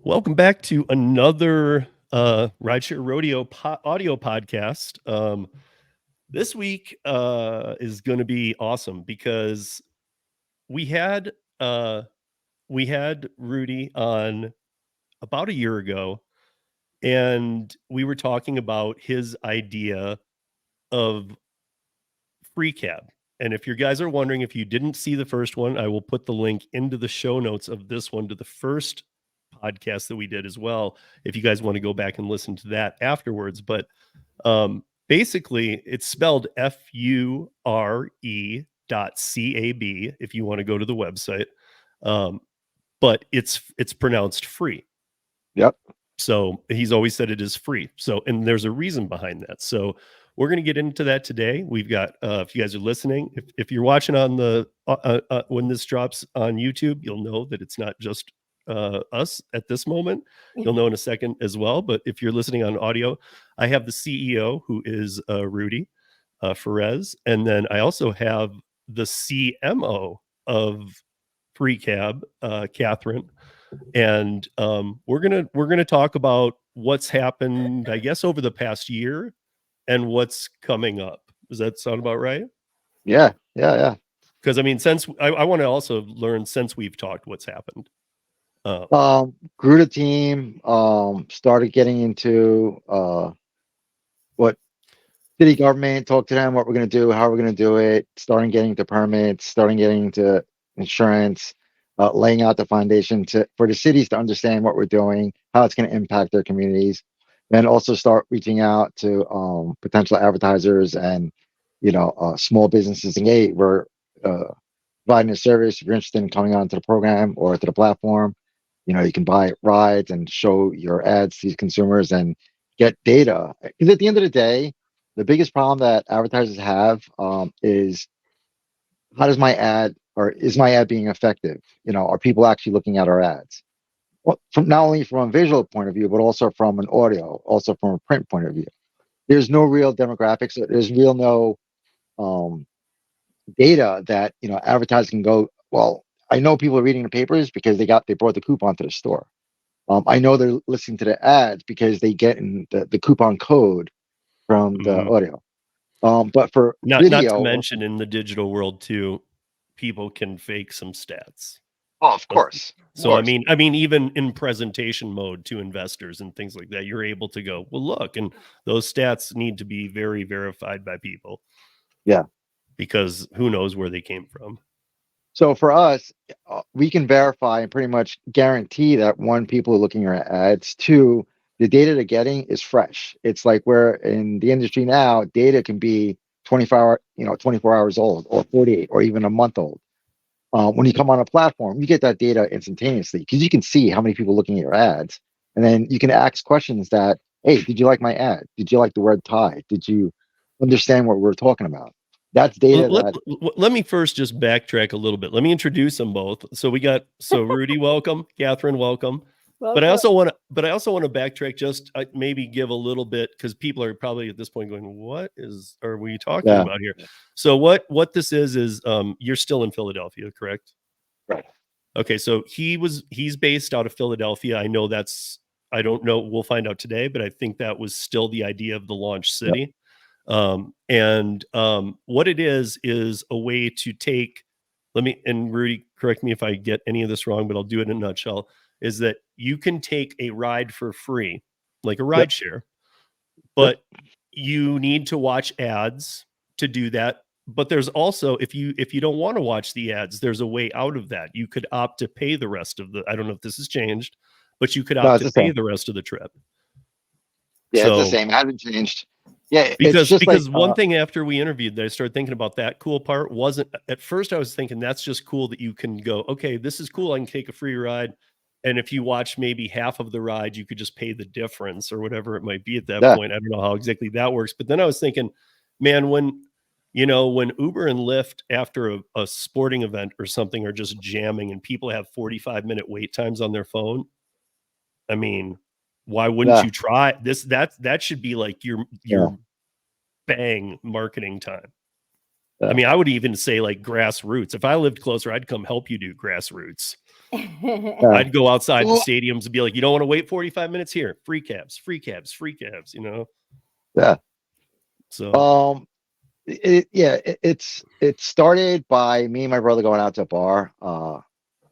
Welcome back to another Rideshare Rodeo audio podcast. This week is going to be awesome because we had uh, we had Rudy on about a year ago, and we were talking about his idea of free cab. And if you guys are wondering, if you didn't see the first one, I will put the link into the show notes of this one to the first podcast that we did as well, if you guys want to go back and listen to that afterwards. But basically, it's spelled FURE.CAB if you want to go to the website. But it's pronounced free. Yep. So he's always said it is free. So, and there's a reason behind that. So we're going to get into that today. We've got, if you guys are listening, if you're watching on the, when this drops on YouTube, you'll know that it's not just us at this moment. You'll know in a second as well. But if you're listening on audio, I have the CEO, who is Rudy Ferraz. And then I also have the CMO of Free Cab, Catherine. And we're gonna talk about what's happened, I guess, over the past year and what's coming up. Does that sound about right? Yeah. Because I mean, since I want to also learn, since we've talked, what's happened. Grew the team. Started getting into what city government. Talked to them what we're gonna do, how we're gonna do it. Starting getting into permits. Starting getting into insurance. Laying out the foundation for the cities to understand what we're doing, how it's going to impact their communities, and also start reaching out to potential advertisers and small businesses. And hey, we're providing a service. If you're interested in coming onto the program or to the platform, you can buy rides and show your ads to these consumers and get data. Because at the end of the day, the biggest problem that advertisers have is, how does my ad, or is my ad being effective? Are people actually looking at our ads? Well, from not only from a visual point of view, but also from an audio, also from a print point of view. There's no real demographics. There's no um, data that advertisers can go. Well, I know people are reading the papers because they brought the coupon to the store. I know they're listening to the ads because they get in the coupon code from the audio. But for not to video, mention, in the digital world too, people can fake some stats. oh, of course. So I mean, even in presentation mode to investors and things like that, you're able to go, well, look, and those stats need to be very verified by people. Yeah. Because who knows where they came from. So for us, we can verify and pretty much guarantee that, one, people are looking at ads. Two, the data they're getting is fresh. It's like, where in the industry now, data can be 24 hours old, or 48, or even a month old. When you come on a platform, you get that data instantaneously because you can see how many people are looking at your ads. And then you can ask questions that, hey, did you like my ad? Did you like the word tie? Did you understand what we're talking about? That's data. Let me first just backtrack a little bit. Let me introduce them both. So Rudy, welcome. Catherine, welcome. But I also want to backtrack, just maybe give a little bit, because people are probably at this point going, what are we talking about here? So what this is you're still in Philadelphia, correct? Right. Okay, so he's based out of Philadelphia. I don't know, we'll find out today, but I think that was still the idea of the launch city. Yep. What it is a way to take, and Rudy, correct me if I get any of this wrong, but I'll do it in a nutshell, is that you can take a ride for free, like a rideshare, but you need to watch ads to do that. But there's also, if you don't want to watch the ads, there's a way out of that. You could opt to pay the rest of I don't know if this has changed, but you could opt to pay the rest of the trip. Yeah, it's the same. It hasn't changed. Yeah, because one thing after we interviewed that I started thinking about, that cool part wasn't, at first I was thinking that's just cool that you can go, okay, this is cool, I can take a free ride, and if you watch maybe half of the ride, you could just pay the difference or whatever it might be at that point. I don't know how exactly that works, but then I was thinking, man, when Uber and Lyft after a sporting event or something are just jamming and people have 45-minute wait times on their phone, I mean, why wouldn't you try this? That should be like your bang marketing time. I mean, I would even say like grassroots. If I lived closer, I'd come help you do grassroots. Yeah. I'd go outside the Well, stadiums and be like, you don't want to wait 45 minutes here. Free cabs, free cabs, free cabs, you know? yeah. So, Um, it started by me and my brother going out to a bar,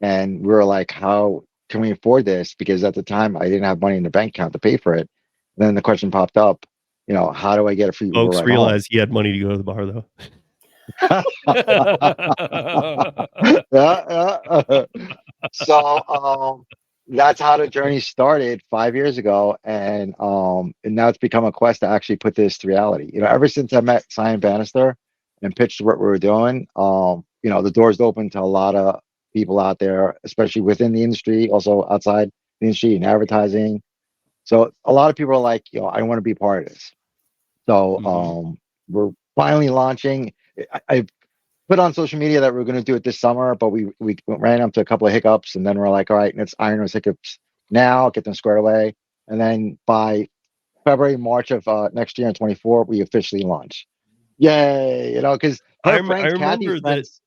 and we were like, how can we afford this? Because at the time I didn't have money in the bank account to pay for it. And then the question popped up, how do I get a free Uber folks ride home? realize he had money to go to the bar, though. Yeah. So that's how the journey started 5 years ago, and now it's become a quest to actually put this to reality. Ever since I met Simon Bannister and pitched what we were doing, the doors open to a lot of people out there, especially within the industry, also outside the industry and advertising. So a lot of people are like, I want to be part of this. So Mhm. we're finally launching. I put on social media that we are going to do it this summer, but we ran up to a couple of hiccups, and then we're like, all right, let's iron those hiccups now, get them squared away, and then by February, March of next year in 24, we officially launch. Yay! Because I her rem I friends, Kathy's remember that friends,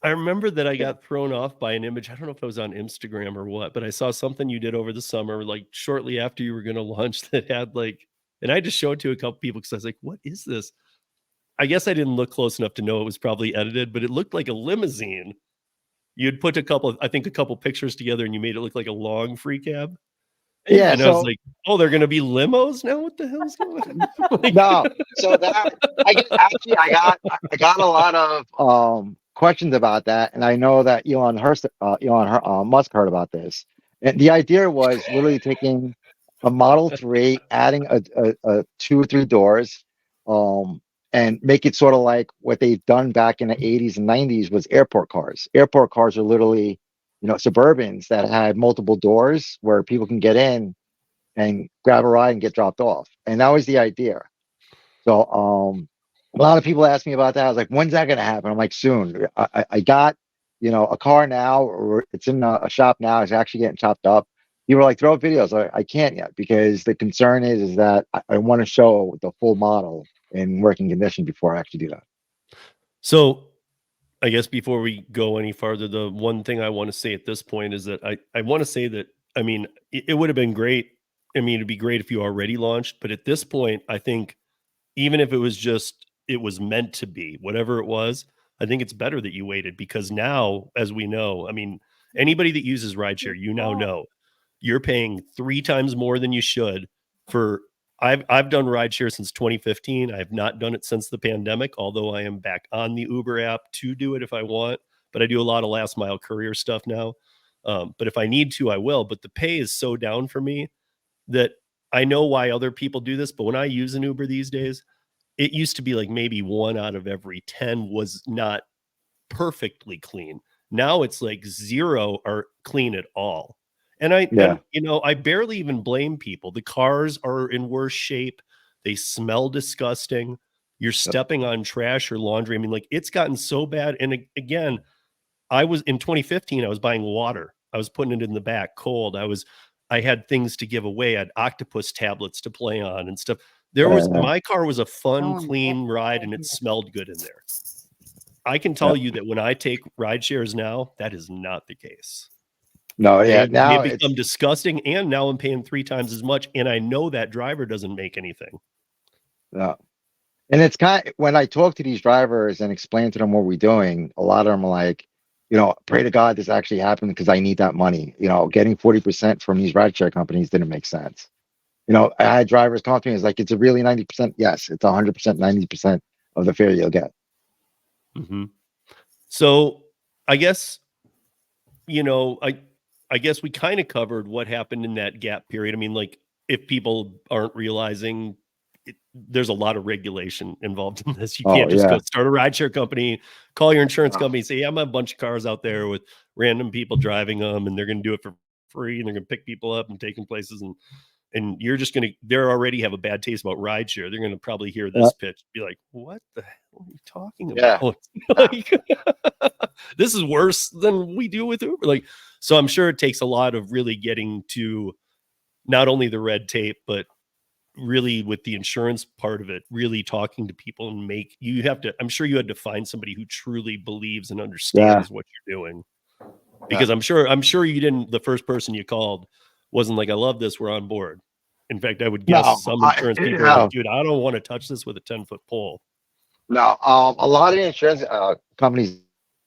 I remember that I yeah, got thrown off by an image. I don't know if it was on Instagram or what, but I saw something you did over the summer, like, shortly after you were gonna launch that had, like, and I just showed it to a couple people because I was like, "What is this?" I guess I didn't look close enough to know it was probably edited, but it looked like a limousine. You'd put I think a couple pictures together, and you made it look like a long free cab, yeah. and I was So like, "Oh, they're gonna be limos now? What the hell's going on?" Like no, so that I got a lot of questions about that, and I know that Musk heard about this. And the idea was literally taking a Model 3, adding a two or three doors, um, and make it sort of like what they've done back in the 80s and 90s was airport cars. Airport cars are literally, Suburbans that had multiple doors where people can get in and grab a ride and get dropped off. And that was the idea. So a lot of people ask me about that. I was like, when's that gonna happen? I'm like, soon. I got, a car now, or it's in a shop now. It's actually getting chopped up. People are like, throw up videos. I can't yet because the concern is that I want to show the full model in working condition before I actually do that. so I guess before we go any farther, the one thing I want to say at this point is that I want to say that I mean it would have been great. I mean, it'd be great if you already launched, but at this point, I think even if it was meant to be, whatever it was, I think it's better that you waited because now, as we know, I mean, anybody that uses rideshare, you now know you're paying 3 times more than you should for I've done rideshare since 2015. I have not done it since the pandemic, although I am back on the Uber app to do it if I want, but I do a lot of last mile courier stuff now. But if I need to, I will. But the pay is so down for me that I know why other people do this. But when I use an Uber these days, it used to be like maybe 1 out of every 10 was not perfectly clean. Now it's like 0 are clean at all. Yeah. I barely even blame people. The cars are in worse shape. They smell disgusting. You're Yep. stepping on trash or laundry. I mean, like it's gotten so bad. And again, I was in 2015, I was buying water. I was putting it in the back cold. I had things to give away. I had octopus tablets to play on and stuff. Uh, My car was a fun, Going back clean ride and it smelled good in there. I can tell you that when I take ride shares now, that is not the case. no, yeah. They Now have become disgusting, and now I'm paying 3 times as much, and I know that driver doesn't make anything. no. And it's when I talk to these drivers and explain to them what we're doing, a lot of them are like, pray to God this actually happened because I need that money. Getting 40% from these rideshare companies didn't make sense. I had drivers come to me, it's like, it's a really 90%. Yes, it's 100%, 90% of the fare you'll get. Mhm. So, I guess, you know, I guess we kinda covered what happened in that gap period. I mean, like, if people aren't realizing there's a lot of regulation involved in this. You Oh, can't just go yeah. start a rideshare company, call your insurance Oh, company, and say, "Yeah, I'm a bunch of cars out there with random people driving them, and they're gonna do it for free, and they're gonna pick people up and take them places," and you're just gonna they already have a bad taste about rideshare. They're gonna probably hear yeah. this pitch, be like, "What the hell are you talking Yeah. about?" Yeah. Like, this is worse than we do with Uber. Like, so I'm sure it takes a lot of really getting to not only the red tape, but really with the insurance part of it, really talking to people and I'm sure you had to find somebody who truly believes and Yeah. understands what you're doing. Because I'm sure you didn't. The first person you called wasn't like, "I love this. We're on board." In fact, I would guess No, some insurance people are like, no, "Dude, I don't want to touch this with a 10-foot pole." no. A lot of insurance companies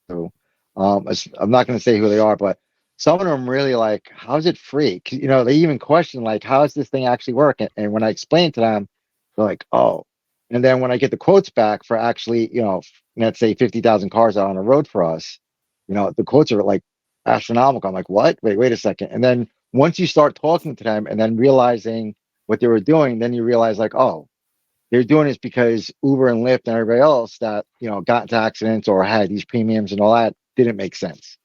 do. I'm not going to say who they are, but some of them really like, how's it free? 'Cause, they even question like, how does this thing actually work? And when I explain to them, they're like, oh. And then when I get the quotes back for actually, let's say 50,000 cars out on the road for us, the quotes are like astronomical. I'm like, what? Wait a second. And then once you start talking to them and then realizing what they were doing, then you realize like, oh, they're doing this because Uber and Lyft and everybody else that got into accidents or had these premiums and all that didn't make sense.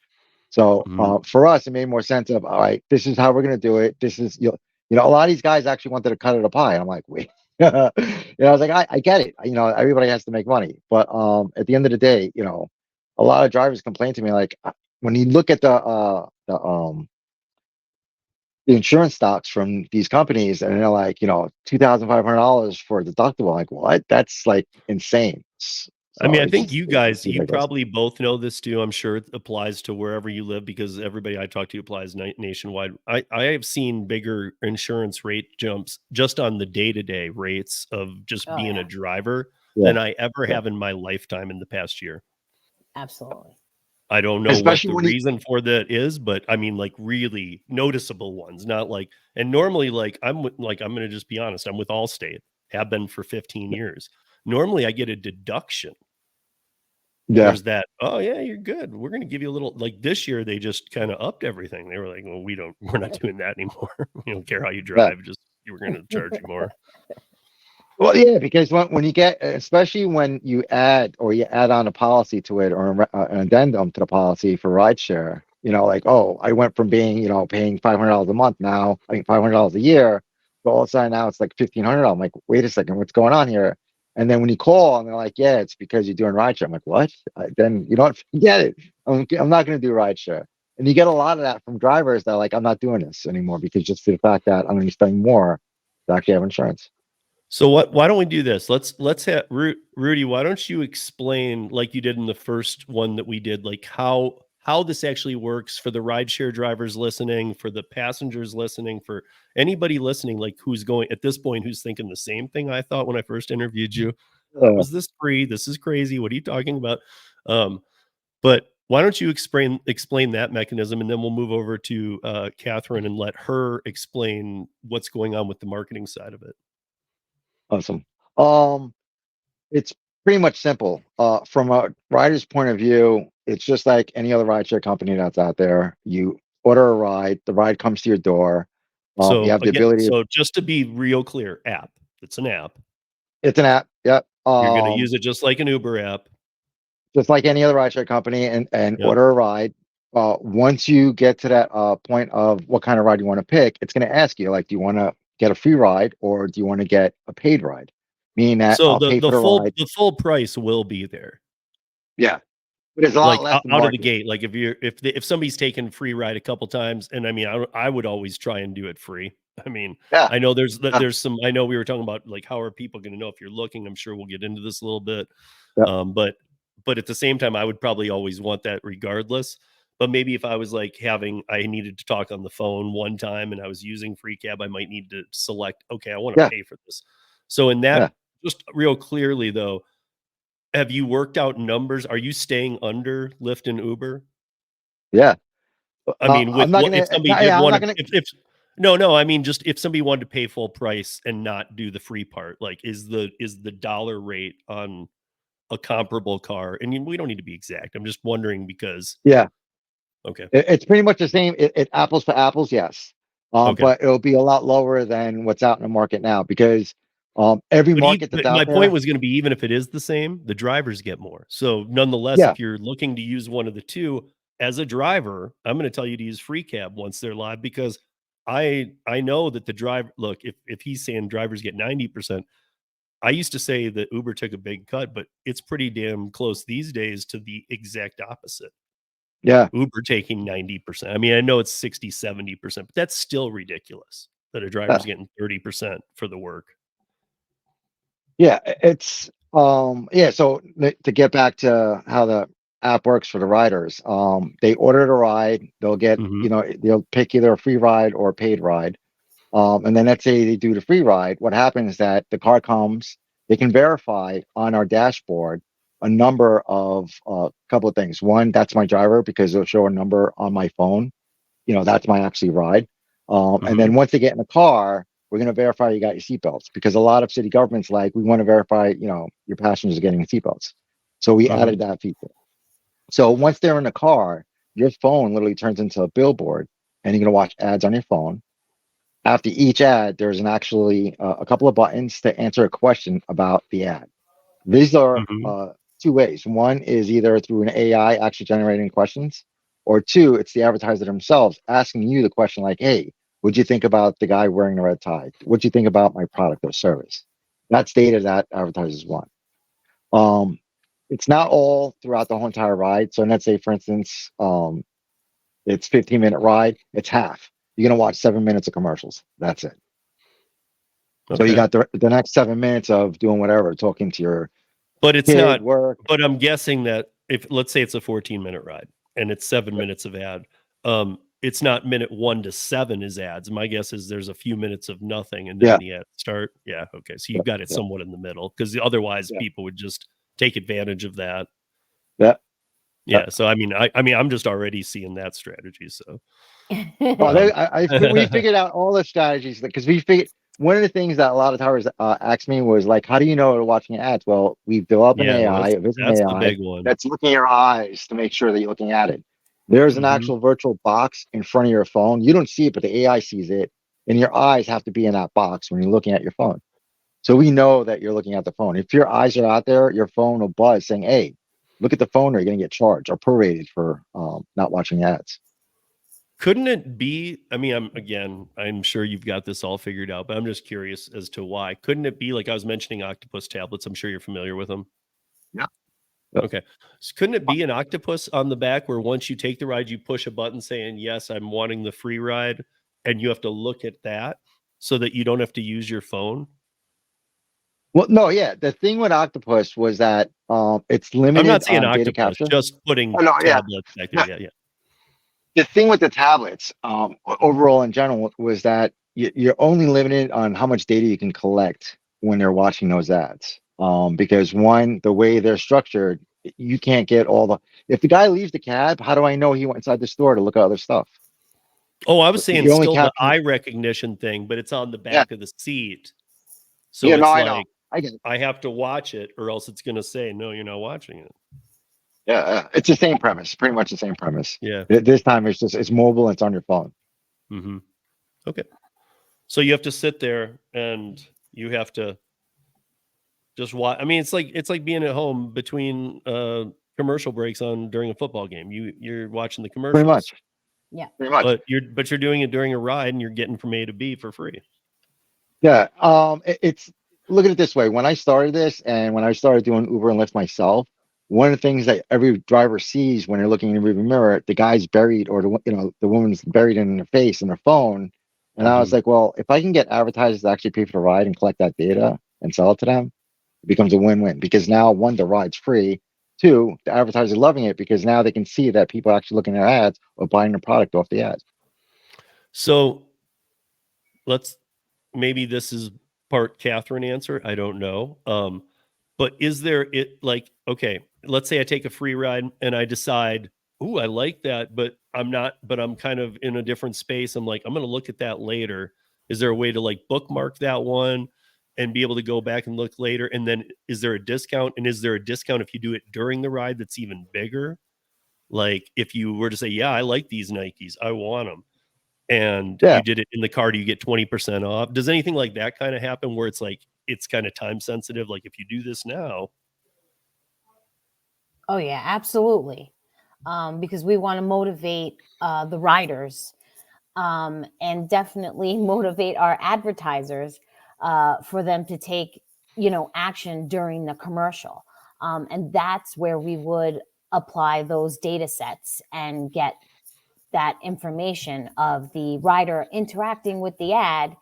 So Mhm. for us, it made more sense of, all right, this is how we're going to do it. This is a lot of these guys actually wanted to cut it a pie. I'm like, wait, I was like, I get it. Everybody has to make money, but at the end of the day, a lot of drivers complain to me like, when you look at the insurance stocks from these companies and they're like, $2,500 for a deductible. I'm like, what? That's like insane. I So mean, I it's think just you it's guys, you ridiculous. probably both know this too. I'm sure it applies to wherever you live because everybody I talk to applies nationwide. I have seen bigger insurance rate jumps just on the day-to-day rates of just Oh being a yeah, driver Yeah, than I ever yeah. have in my lifetime in the past year. absolutely. I don't know what Especially the when you reason for that is, but I mean, like really noticeable ones, not like, and normally, like I'm going to just be honest, I'm with Allstate, have been for 15 years. Normally I get a deduction. yeah, There's that, "Oh, yeah, you're good. We're gonna give you a little," like, this year, they just kinda upped everything. They were like, "Well, we're not doing that anymore. We don't care how you yeah. drive, just we're gonna charge you more." Well, yeah, because when you get, especially when you add on a policy to it or an addendum to the policy for rideshare, like, oh, I went from being, paying $500 a month now, I mean, $500 a year, but all of a sudden now it's like $1,500. I'm like, wait a second, what's going on here? And then when you call and they're like, yeah, it's because you're doing rideshare. I'm like, what? Then you don't get it. I'm not going to do rideshare. And you get a lot of that from drivers that are like, I'm not doing this anymore because just for the fact that I'm going to be spending more to actually have insurance. So why don't we do this? Let's have Rudy, why don't you explain like you did in the first one that we did, like how this actually works for the rideshare drivers listening, for the passengers listening, for anybody listening, like who's going at this point, who's thinking the same thing I thought when I first interviewed you. How Uh, is this free? This is crazy. What are you talking about? But why don't you explain that mechanism, and then we'll move over to Catherine and let her explain what's going on with the marketing side of it. Awesome. Um, it's pretty much simple. From a rider's point of view, it's just like any other rideshare company that's out there. You order a ride, the ride comes to your door. You So have the again, ability. so just to be real clear, app. It's an app. It's an app. Yep. You're going to use it just like an Uber app. Just like any other rideshare company, and Yep. order a ride. Once you get to that point of what kind of ride you want to pick, it's going to ask you like, do you want to get a free ride or do you want to get a paid ride? Meaning that So I'll the pay for the the full ride. the full price will be there. Yeah, but it's a lot Like less than out of the market. gate. Like if somebody's taken free ride a couple times, and I mean I would always try and do it free. I mean, Yeah. I know there's Yeah. there's some, I know we were talking about like how are people going to know if you're looking. I'm sure we'll get into this a little bit. Yeah. But at the same time, I would probably always want that regardless. But maybe if I was like I needed to talk on the phone one time and I was using free cab, I might need to select, okay, I want to Yeah. pay for this. So in that, Yeah. just real clearly though, have you worked out numbers? Are you staying under Lyft and Uber? Yeah. I mean, with I'm not what gonna. if somebody did Yeah, I'm want not to, gonna. if no, I mean, just if somebody wanted to pay full price and not do the free part, like is the dollar rate on a comparable car? And we don't need to be exact. I'm just wondering because Yeah, okay, it's pretty much the same. It apples to apples, yes. okay. But it'll be a lot lower than what's out in the market now because every market that's But out my point there. was going to be, even if it is the same, the drivers get more. So nonetheless, Yeah, if you're looking to use one of the two as a driver, I'm going to tell you to use free cab once they're live because I know that the driver, look, if he's saying drivers get 90%, I used to say that Uber took a big cut, but it's pretty damn close these days to the exact opposite. yeah, Uber taking 90%. I mean, I know it's 60, 70%, but that's still ridiculous that a driver's yeah, getting 30% for the work. yeah. It's yeah. So to get back to how the app works for the riders. They order the ride, they'll get, Hmm. they'll pick either a free ride or a paid ride. And then let's say they do the free ride. What happens is that the car comes, they can verify on our dashboard a number of couple of things. One, that's my driver because it'll show a number on my phone. That's my actually ride. And Hmm. then once they get in the car, we're going to verify you got your seatbelts because a lot of city governments like we want to verify, your passengers are getting seatbelts. So we Hmm. added that feature. So once they're in the car, your phone literally turns into a billboard, and you're going to watch ads on your phone. After each ad, there's actually a couple of buttons to answer a question about the ad. These are Hmm. two ways. One is either through an AI actually generating questions, or two, it's the advertiser themselves asking you the question like, hey, what'd you think about the guy wearing the red tie? What'd you think about my product or service? That's data that advertisers want. Um, it's not all throughout the whole entire ride. So let's say, for instance, it's 15-minute ride, it's half. You're gonna watch 7 minutes of commercials. That's it. So you Okay. got the next 7 minutes of doing whatever, talking to your But it's kid, not, work. but I'm guessing that if let's say it's a 14-minute ride and it's 7 minutes of ad, it's not minute 1 to 7 is ads. My guess is there's a few minutes of nothing and then Yeah, the ads start. Yeah. Okay. So yeah, you've got it yeah, somewhat in the middle because otherwise yeah, people would just take advantage of that. yeah. Yeah. Yeah. So I mean, I'm just already seeing that strategy. So, Oh, um, we figured out all the strategies because we figured one of the things that a lot of towers asked me was like, how do you know they're watching ads? Well, we've developed an yeah, well, AI, a vision that's the AI big one. that's looking at your eyes to make sure that you're looking at it. There's an Hmm. actual virtual box in front of your phone. You don't see it, but the AI sees it, and your eyes have to be in that box when you're looking at your phone. So we know that you're looking at the phone. If your eyes are out there, your phone will buzz saying, "Hey, look at the phone, or you're going to get charged or prorated for not watching ads." Couldn't it be? I mean, I'm sure you've got this all figured out, but I'm just curious as to why. Couldn't it be like I was mentioning octopus tablets? I'm sure you're familiar with them. Yeah. Yep. Okay. So couldn't it be an octopus on the back where once you take the ride, you push a button saying, yes, I'm wanting the free ride, and you have to look at that so that you don't have to use your phone? Well, no, yeah. The thing with Octopus was that it's I'm not limited saying on data octopus, capture. just Oh putting no, yeah. tablets back there. No, Yeah, yeah. the thing with the tablets, overall in general, was that you're only limited on how much data you can collect when they're watching those ads. Because one, the way they're structured, you can't get all the. If the guy leaves the cab, how do I know he went inside the store to look at other stuff? Oh, I was So saying you only still the capture. eye recognition thing, but it's on the Yeah, back of the seat. So yeah. No, it's I know. like I get it. I have to watch it or else it's gonna say, "No, you're not watching it." Yeah, yeah. It's the same premise. Pretty much the same premise. Yeah. This time it's mobile. It's on your phone. Mhm. Okay. So you have to sit there and you have to just watch. I mean, it's like being at home between, commercial breaks on during a football game. You're watching the Pretty much. commercials, Yeah. Pretty much. but you're doing it during a ride and you're getting from A to B for free. Yeah. It's look at it this way. When I started this and when I started doing Uber and Lyft myself, one of the things that every driver sees when they're looking in the rearview mirror, the guy's buried or the woman's buried in their face in their phone. And I was Mhm. like, well, if I can get advertisers to actually pay for the ride and collect that data and sell it to them, it becomes a win-win because now one, the ride's free. Two, the advertisers are loving it because now they can see that people are actually looking at ads or buying the product off the ads. So, let's maybe this is part Catherine answer, I don't know, but is there it like, okay, let's say I take a free ride and I decide, "Ooh, I like that, but I'm kind of in a different space." I'm like, "I'm gonna look at that later." Is there a way to, like, bookmark that one and be able to go back and look later? And then is there a discount? And is there a discount if you do it during the ride that's even bigger? Like, if you were to say, "Yeah, I like these Nikes, I want them." And Yeah. you did it in the car, do you get 20% off? Does anything like that kinda happen where it's like, it's kinda time sensitive? Like, if you do this now. Oh yeah, absolutely. Because we want to motivate the riders and definitely motivate our advertisers for them to take, action during the commercial. And that's where we would apply those data sets and get that information of the rider interacting with the ad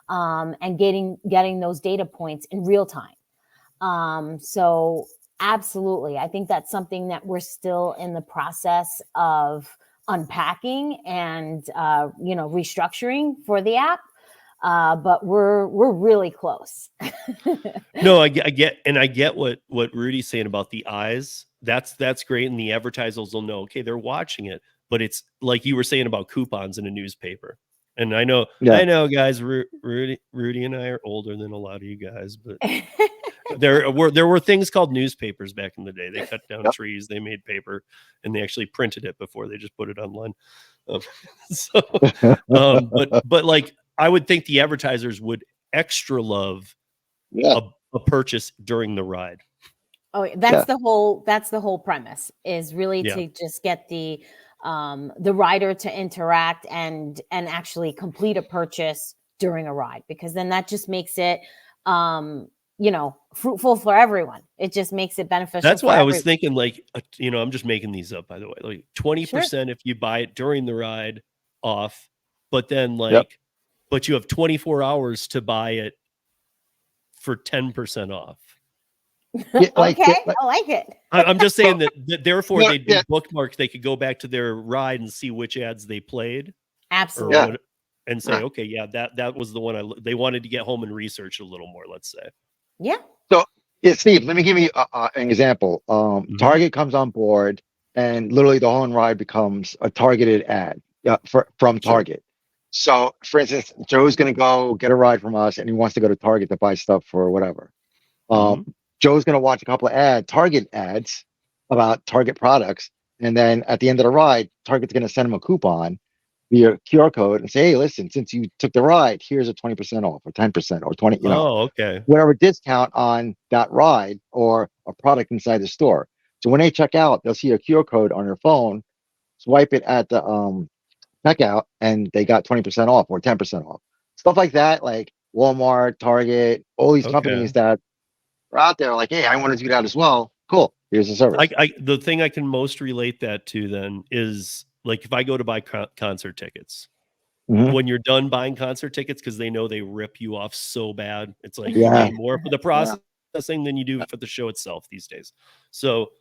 and getting those data points in real time. So Absolutely. I think that's something that we're still in the process of unpacking and restructuring for the app. But we're really close. No, I get what Rudy's saying about the eyes. That's great, and the advertisers will know. Okay, they're watching it, but it's like you were saying about coupons in a newspaper. And Yeah. I know, guys. Rudy and I are older than a lot of you guys, but there were things called newspapers back in the day. They cut down Yep. trees, they made paper, and they actually printed it before they just put it online. Um, so, but like I would think the advertisers would extra love Yeah. a purchase during the ride. Oh, that's the whole premise, is really Yeah. to just get the rider to interact and actually complete a purchase during a ride, because then that just makes it fruitful for everyone. It just makes it beneficial That's for why I was everyone. thinking like, I'm just making these up, by the way, like 20% if you buy it during the ride off, but then Yep. but you have 24 hours to buy it for 10% off. Yeah, Okay, I like it. I'm just saying that therefore No, they'd be yeah. bookmarked. They could go back to their ride and see which ads they played or Absolutely. Yeah. what, and say, okay, yeah, that was the one they wanted to get home and research a little more, let's say. Yeah. So, yeah, Steve, let me give you an example. Mhm. Target comes on board, and literally the whole ride becomes a targeted ad from Sure. Target. So, for instance, Joe's going to go get a ride from us, and he wants to go to Target to buy stuff for whatever. Mhm. Joe's going to watch a couple of Target ads about Target products, and then at the end of the ride, Target's going to send him a coupon via QR code and say, "Hey, listen, since you took the ride, here's a 20% off, or 10%, or 20, Oh, okay. whatever discount on that ride or a product inside the store." So when they check out, they'll see a QR code on their phone, swipe it at the checkout, and they got 20% off or 10% off. Stuff like that, like Walmart, Target, all these Okay. companies that are out there, like, hey, I want to do that as well. Cool. Here's the service. The thing I can most relate that to then is like if I go to buy concert tickets, Mhm. when you're done buying concert tickets, because they know they rip you off so bad, it's like you Yeah. pay more for the Yeah. processing than you do for the show itself these days. So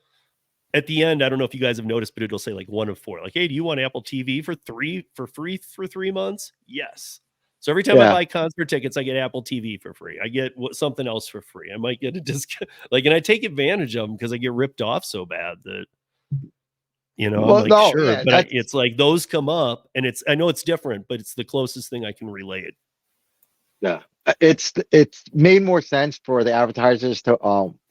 at the end, I don't know if you guys have noticed, but it'll say like 1 of 4. Like, hey, do you want Apple TV for free for 3 months? Yes. So every time I Yeah. buy concert tickets, I get Apple TV for free. I get something else for free. I might get a discount, like, and I take advantage of them because I get ripped off so bad that I'm Well, like, no, sure, yeah, but that's it's like those come up, and I know it's different, but it's the closest thing I can relate. yeah. It's made more sense for the advertisers to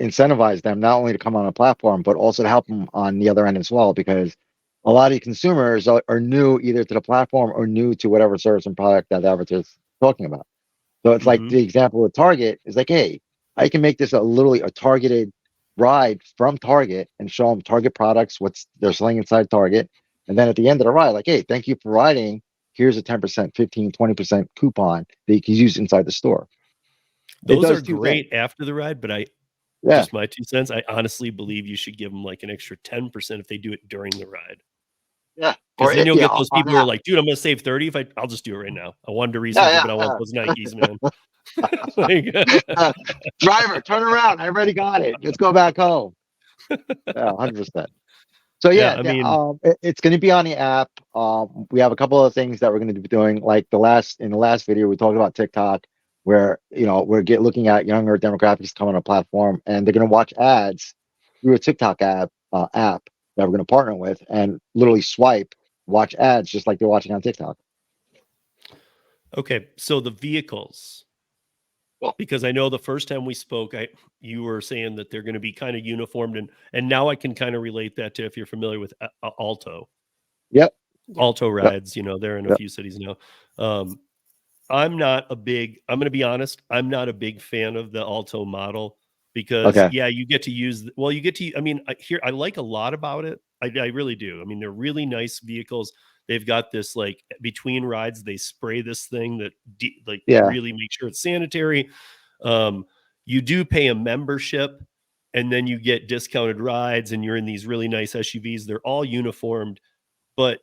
incentivize them not only to come on a platform but also to help them on the other end as well, because a lot of consumers are new either to the platform or new to whatever service and product that the advertiser is talking about. So it's like Mhm. the example with Target is like, hey, I can make this literally a targeted ride from Target and show them Target products, what's they're selling inside Target. And then at the end of the ride, like, hey, thank you for riding. Here's a 10%, 15, 20% coupon that you can use inside the store. It Those are does two things. great after the ride, but Yeah. just my 2 cents, I honestly believe you should give them, like, an extra 10% if they do it during the ride. Yeah. Because Or then you'll yeah, get those on people who are app. like, "Dude, I'm gonna save 30 if I'll just do it right now. I wanted to research it, Yeah, but I want yeah, those Nikes, man." Like, yeah. Driver, turn around. I already got it. Let's go back home. Yeah, 100%. So yeah, yeah, I mean, it's going to be on the app. We have a couple of things that we're going to be doing. Like in the last video, we talked about TikTok, where we're looking at younger demographics coming on a platform, and they're going to watch ads through a TikTok app that we're going to partner with, and literally watch ads just like they're watching on TikTok. okay, so the vehicles, Well, because I know the first time we spoke, you were saying that they're gonna be kinda uniformed, and now I can kinda relate that to if you're familiar with Alto. yep, Yep. Alto yep, rides, they're in a yep. few cities now. Um, I'm gonna be honest, I'm not a big fan of the Alto model because, Okay, yeah, you get to you get to I mean, I like a lot about it. I really do. I mean, they're really nice vehicles. They've got this, like, between rides, they spray this thing that yeah, really make sure it's sanitary. Um, you do pay a membership, and then you get discounted rides, and you're in these really nice SUVs. They're all uniformed, but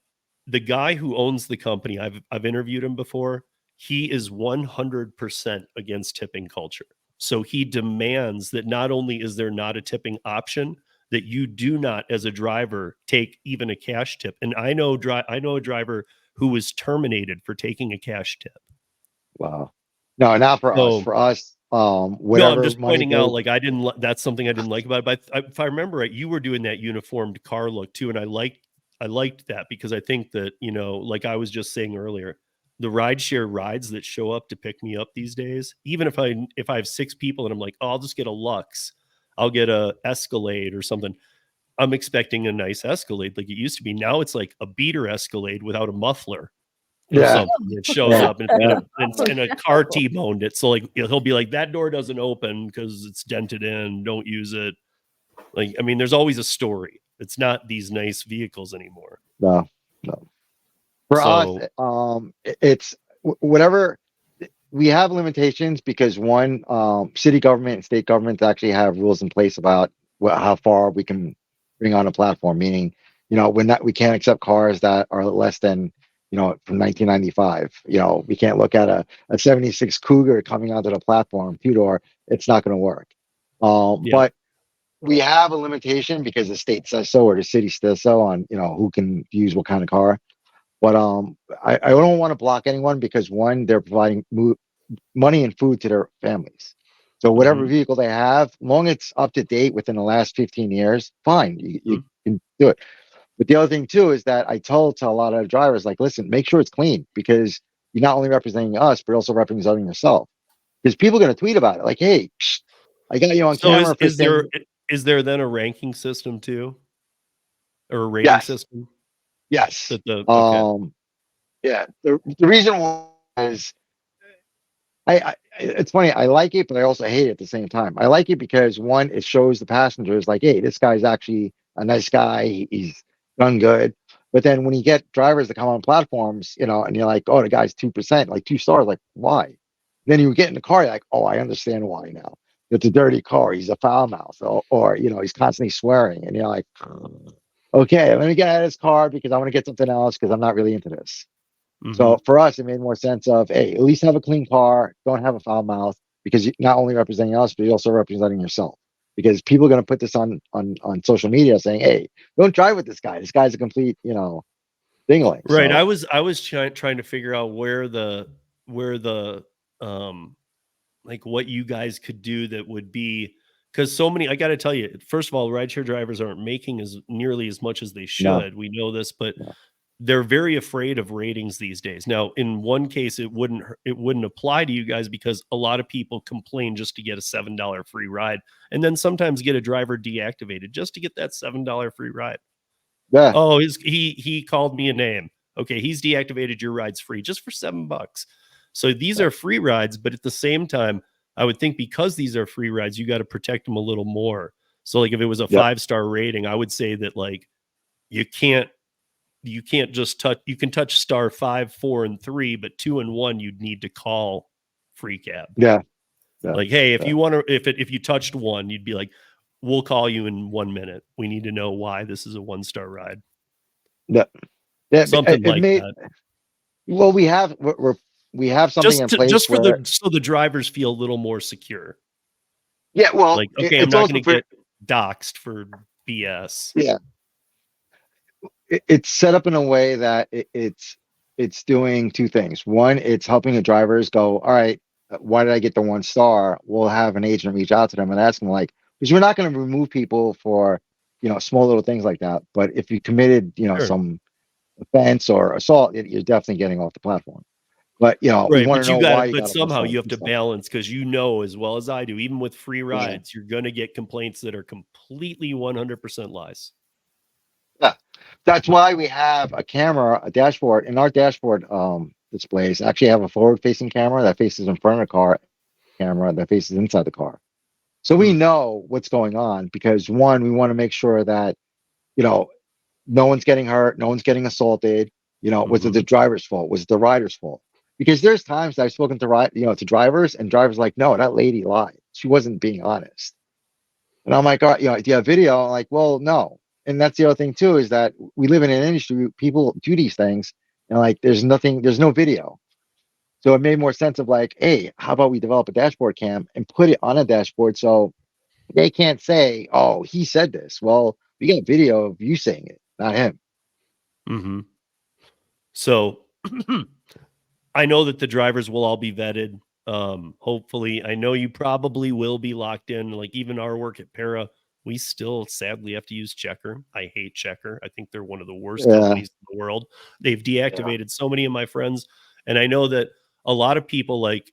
the guy who owns the company, I've interviewed him before. He is 100% against tipping culture. So he demands that not only is there not a tipping option, that you do not, as a driver, take even a cash tip. And I know a driver who was terminated for taking a cash tip. Wow. No, not for us. So For us, no, I'm whatever just money pointing out, goes. like, that's something I didn't like about it. But if I remember right, you were doing that uniformed car look too, and I liked that because I think that, you know, like I was just saying earlier, the rideshare rides that show up to pick me up these days, even if I have 6 people and I'm like, "Oh, I'll just get a Lux. I'll get a Escalade or something." I'm expecting a nice Escalade like it used to be. Now it's like a beater Escalade without a muffler or Yeah. something. It shows Yeah. up and and a car T-boned it. So like he'll be like, that door doesn't open because it's dented in. Don't use it. Like, I mean, there's always a story. It's not these nice vehicles anymore. No, no. For us, So it's whatever. We have limitations because one, city government and state governments actually have rules in place about how far we can bring on a platform. Meaning, we can't accept cars that are less than, from 1995. We can't look at a 76 Cougar coming onto the platform, two-door. It's not going to work. yeah. But we have a limitation because the state says so or the city says so on, who can use what kind of car. But I don't want to block anyone because one, they're providing money and food to their families. So whatever Mhm. vehicle they have, long it's up to date within the last 15 years, fine, you Mhm. can do it. But the other thing too is that I told to a lot of drivers, like, listen, make sure it's clean because you're not only representing us, but also representing yourself. Because people are going to tweet about it, like, hey, I got you on So camera for saying is there then a ranking system too, or a rating yes, system yes. that okay. Yeah. The reason why is it's funny. I like it, but I also hate it at the same time. I like it because one, it shows the passengers like, hey, this guy's actually a nice guy. He's done good. But then when you get drivers that come on platforms, and you're like, oh, the guy's 2%, like 2 stars, like why? Then you get in the car, you're like, oh, I understand why now. It's a dirty car. He's a foul mouth, or he's constantly swearing, and you're like, okay, let me get out of this car because I want to get something else because I'm not really into this. Mhm. So for us, it made more sense of, hey, at least have a clean car, don't have a foul mouth, because you're not only representing us, but you're also representing yourself. Because people are going to put this on social media saying, hey, don't drive with this guy. This guy's a complete, dingling. Right. So I was trying to figure out where the like what you guys could do that would be, because so many, I got to tell you, first of all, rideshare drivers aren't making as nearly as much as they no, should. We know this, but no, they're very afraid of ratings these days. Now, in one case, it wouldn't apply to you guys because a lot of people complain just to get a $7 free ride, and then sometimes get a driver deactivated just to get that $7 free ride. yeah, Oh, he called me a name. Okay, he's deactivated your rides free just for $7. So these yeah, are free rides, but at the same time, I would think because these are free rides, you got to protect them a little more. So like if it was a yep, 5-star rating, I would say that like you can't just touch, you can touch star 5, 4, and 3, but 2 and 1 you'd need to call free cab. yeah, yeah, Like, hey, if yeah, you want to, if you touched 1, you'd be like, we'll call you in 1 minute. We need to know why this is a 1-star ride. yeah. Yeah, Something it like made that. well. We have something in place Just for where, the so the drivers feel a little more secure. yeah, well, Like, okay, I'm it's not also gonna for, get doxxed for BS. yeah, it's set up in a way that it's doing two things. One, it's helping the drivers go, all right, why did I get the 1 star? We'll have an agent reach out to them and ask them, like, because we're not going to remove people for small little things like that. But if you committed Sure. some offense or assault, you're definitely getting off the platform. But we Right, want to but you know gotta why you but got a one somehow star you have and to stuff. balance because you know as well as I do, even with free Yeah. rides, you're gonna get complaints that are completely 100% lies. Yeah. That's why we have a camera, a dashboard. In our dashboard displays, actually have a forward facing camera that faces in front of the car, camera that faces inside the car. So we Hmm, know what's going on because one, we want to make sure that, you know, no one's getting hurt, no one's getting assaulted. Was it mhm. the driver's fault? Was it the rider's fault? Because there's times I've spoken to to drivers, and drivers like, no, that lady lied. She wasn't being honest. And I'm like, all right, do you have video? I'm like, well, no. And that's the other thing too, is that we live in an industry, people do these things, and like there's no video. So it made more sense of like, hey, how about we develop a dashboard cam and put it on a dashboard so they can't say, oh, he said this. Well, we got video of you saying it, not him. Mm-hmm. So I know that the drivers will all be vetted. Hopefully, I know you probably will be locked in. Like even our work at Para, we still sadly have to use Checker. I hate Checker. I think they're one of the worst Yeah, companies in the world. They've deactivated so many of my friends, and I know that a lot of people like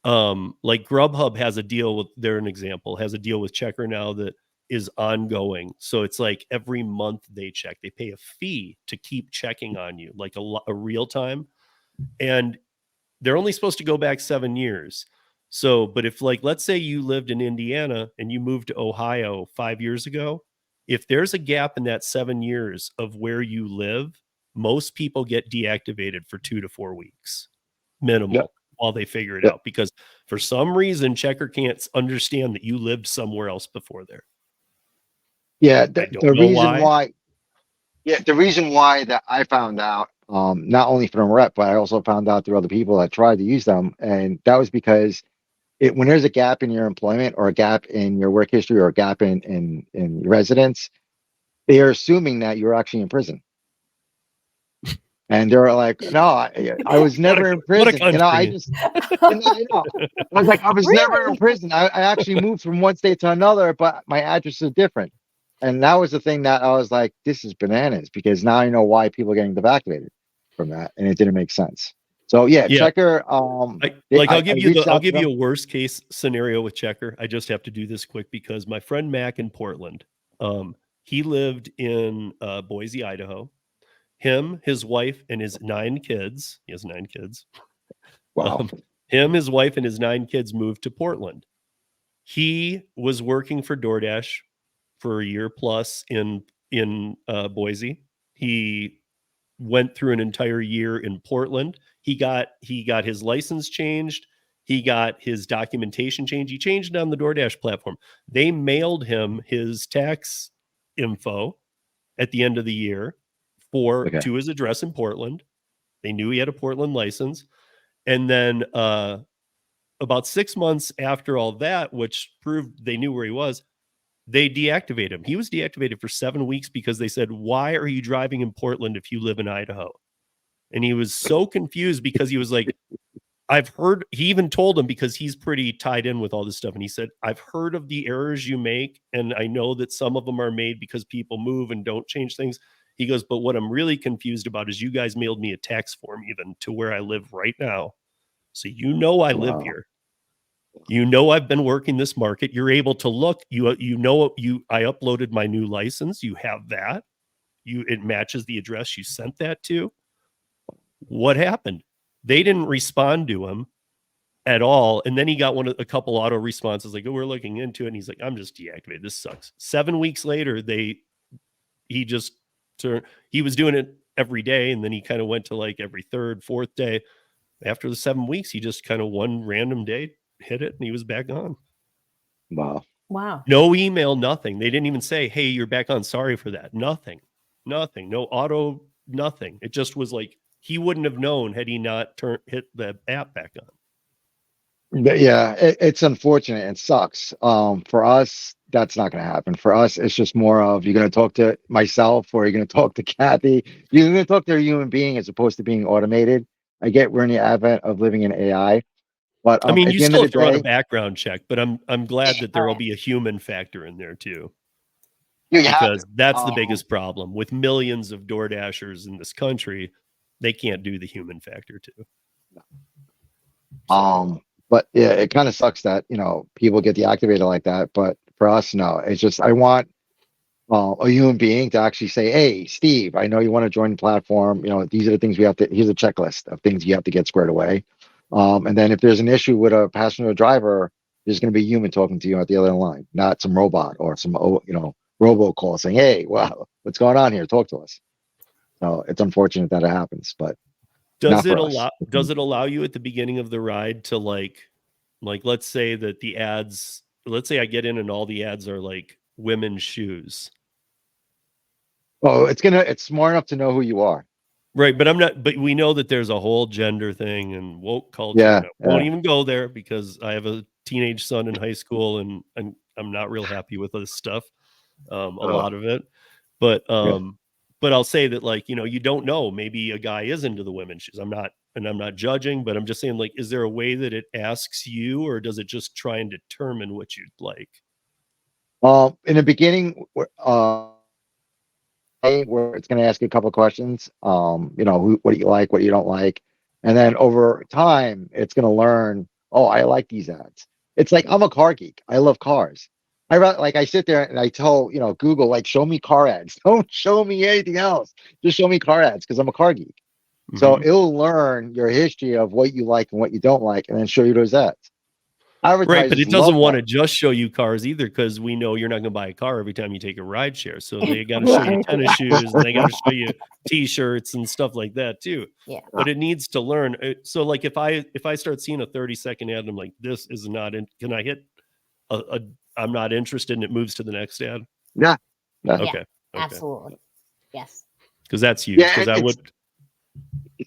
Grubhub has a deal with. They're an example has a deal with Checker now that is ongoing. So it's like every month they check. They pay a fee to keep checking on you, like a real time, and they're only supposed to go back 7 years. So, but if like, let's say you lived in Indiana and you moved to Ohio 5 years ago, if there's a gap in that 7 years of where you live, most people get deactivated for 2 to 4 weeks yeah, minimal while they figure it yeah, out, because for some reason Checker can't understand that you lived somewhere else before there. yeah. I The, don't the know reason why. why, yeah, the reason why that I found out, not only from rep, but I also found out through other people that tried to use them, and that was because when there's a gap in your employment or a gap in your work history or a gap in your residence, they are assuming that you're actually in prison. And they're like, no, I was never in What a prison. I country. just, I was like, I was never in Really? prison. I actually moved from one state to another, but my address is different. And that was the thing that I was like, this is bananas, because now I know why people are getting deactivated from that. And it didn't make sense. So yeah, Yeah. Checker, I'll I give you reached I'll out to give you them. a worst case scenario with Checker. I just have to do this quick because my friend Mac in Portland, he lived in Boise, Idaho. Him, his wife, and his 9 kids. He has 9 kids. Wow. Him, his wife, and his 9 kids moved to Portland. He was working for DoorDash for a year plus in Boise. He went through an entire year in Portland. He got his license changed. He got his documentation changed. He changed it on the DoorDash platform. They mailed him his tax info at the end of the year Okay. to his address in Portland. They knew he had a Portland license. And then about 6 months after all that, which proved they knew where he was, they deactivated him. He was deactivated for 7 weeks because they said, "Why are you driving in Portland if you live in Idaho?" And he was so confused because he was like, I've heard, he even told him, because he's pretty tied in with all this stuff. And he said, I've heard of the errors you make. And I know that some of them are made because people move and don't change things. He goes, but what I'm really confused about is you guys mailed me a tax form even to where I live right now. So I live Wow. here. I've been working this market. You're able to look, I uploaded my new license. You have that. It matches the address you sent that to. What happened? They didn't respond to him at all. And then he got a couple auto responses like, "Oh, we're looking into it." And he's like, "I'm just deactivated. This sucks." 7 weeks later, he just he was doing it every day. And then he kind of went to like every third, fourth day. After the 7 weeks, he just kind of one random day hit it and he was back on. Wow. Wow. No email, nothing. They didn't even say, "Hey, you're back on. Sorry for that." Nothing. No auto, nothing. It just was like he wouldn't have known had he not hit the app back on. Yeah, it's unfortunate. It sucks. For us, that's not going to happen. For us, it's just more of, you're going to talk to myself or you're going to talk to Kathy. You're going to talk to a human being as opposed to being automated. I get we're in the advent of living in AI, but I mean, at you the end of still the have to run a day, background check, but I'm glad that there Oh will yeah. be a human factor in there too, you have to. because that's the Um, biggest problem with millions of Door Dashers in this country. They can't do the human factor too. So but yeah, it kind of sucks that, people get deactivated like that. But for us, no, it's just, I want a human being to actually say, "Hey, Steve, I know you want to join the platform. These are the things we have to. Here's a checklist of things you have to get squared away." And then if there's an issue with a passenger or driver, there's going to be a human talking to you at the other line, not some robot or some robocall saying, "Hey, wow, what's going on here? Talk to us." So it's unfortunate that it happens, but not for us. does it allow you at the beginning of the ride to like let's say that the ads, let's say I get in and all the ads are like women's shoes. Oh, it's smart enough to know who you are. Right, but we know that there's a whole gender thing and woke culture, Yeah, and I won't yeah, even go there because I have a teenage son in high school, and I'm not real happy with this stuff, a oh, lot of it. But, yeah. I'll say that, like, you don't know, maybe a guy is into the women's shoes. I'm not judging, but I'm just saying, like, is there a way that it asks you, or does it just try and determine what you'd like? In the beginning, where it's going to ask you a couple of questions. What do you like, what you don't like, and then over time, it's going to learn. Oh, I like these ads. It's like I'm a car geek. I love cars. I sit there and I tell Google, like, show me car ads. Don't show me anything else. Just show me car ads because I'm a car geek. So Mhm. it'll learn your history of what you like and what you don't like, and then show you those ads. Right, but Advertisers it doesn't love that. wanna just show you cars either, because we know you're not gonna buy a car every time you take a rideshare, so they gotta show you Right. tennis shoes, and they gotta show you T-shirts and stuff like that too. Yeah. But it needs to learn, so, like, if I start seeing a 30-second ad and I'm like, "This is not in," can I hit a I'm not interested, and it moves to the next ad? Yeah, yeah, Yeah. Okay, okay, Absolutely. Yes. because that's huge. yeah. Because I It's would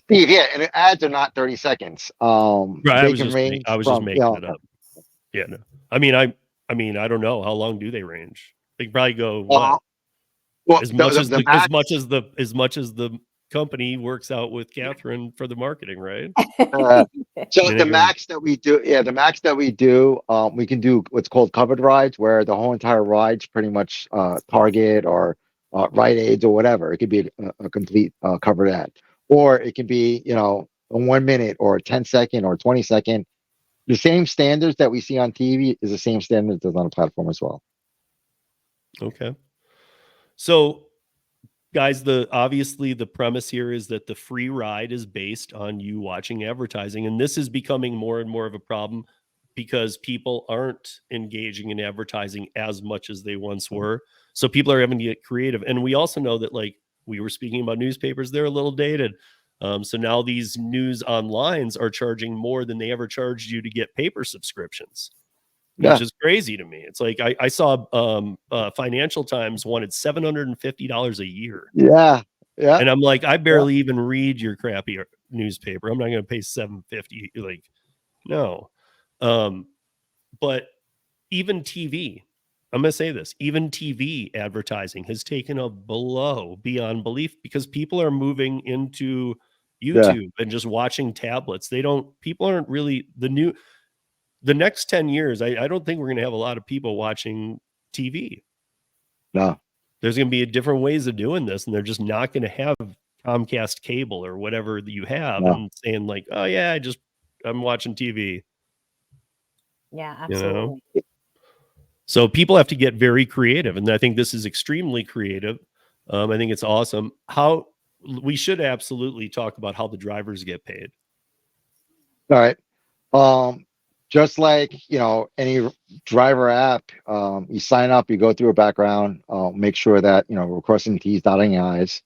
Steve. Yeah, and the ads are not 30 seconds. right, They can I range was just from making it up. Yeah, no. I don't know, how long do they range? They can probably go, uh, what? well, As much as the max. as much as the company works out with Catherine for the marketing, right? Uh, I so mean, the they go, max that we do, yeah, the max that we do, we can do what's called covered rides, where the whole entire ride's pretty much Target or Rite Aids or whatever. It could be a complete covered ad, or it can be a 1 minute or a 10 second or 20 second. The same standards that we see on TV is the same standards that's on the platform as well. okay. So, guys, obviously the premise here is that the free ride is based on you watching advertising, and this is becoming more and more of a problem because people aren't engaging in advertising as much as they once were. So people are having to get creative, and we also know that, like, we were speaking about newspapers, they're a little dated. So now these news onlines are charging more than they ever charged you to get paper subscriptions, which Yeah, is crazy to me. It's like I saw Financial Times wanted $750 a year. yeah, yeah, And I'm like, I yeah, barely even read your crappy newspaper. I'm not going to pay 750. Like, no. Um, but even TV, I'm going to say this, even TV advertising has taken a blow beyond belief because people are moving into yeah. YouTube and just watching tablets. People aren't really the next 10 years. I don't think we're going to have a lot of people watching TV. No, There's going to be different ways of doing this, and they're just not going to have Comcast cable or whatever that you have no. and saying, like, oh yeah, I'm watching TV, Yeah, you know? absolutely. So people have to get very creative, and I think this is extremely creative. I think it's awesome. How we should absolutely talk about how the drivers get paid. All right. Um, just like any driver app, you sign up, you go through a background, make sure that we're crossing T's, dotting I's.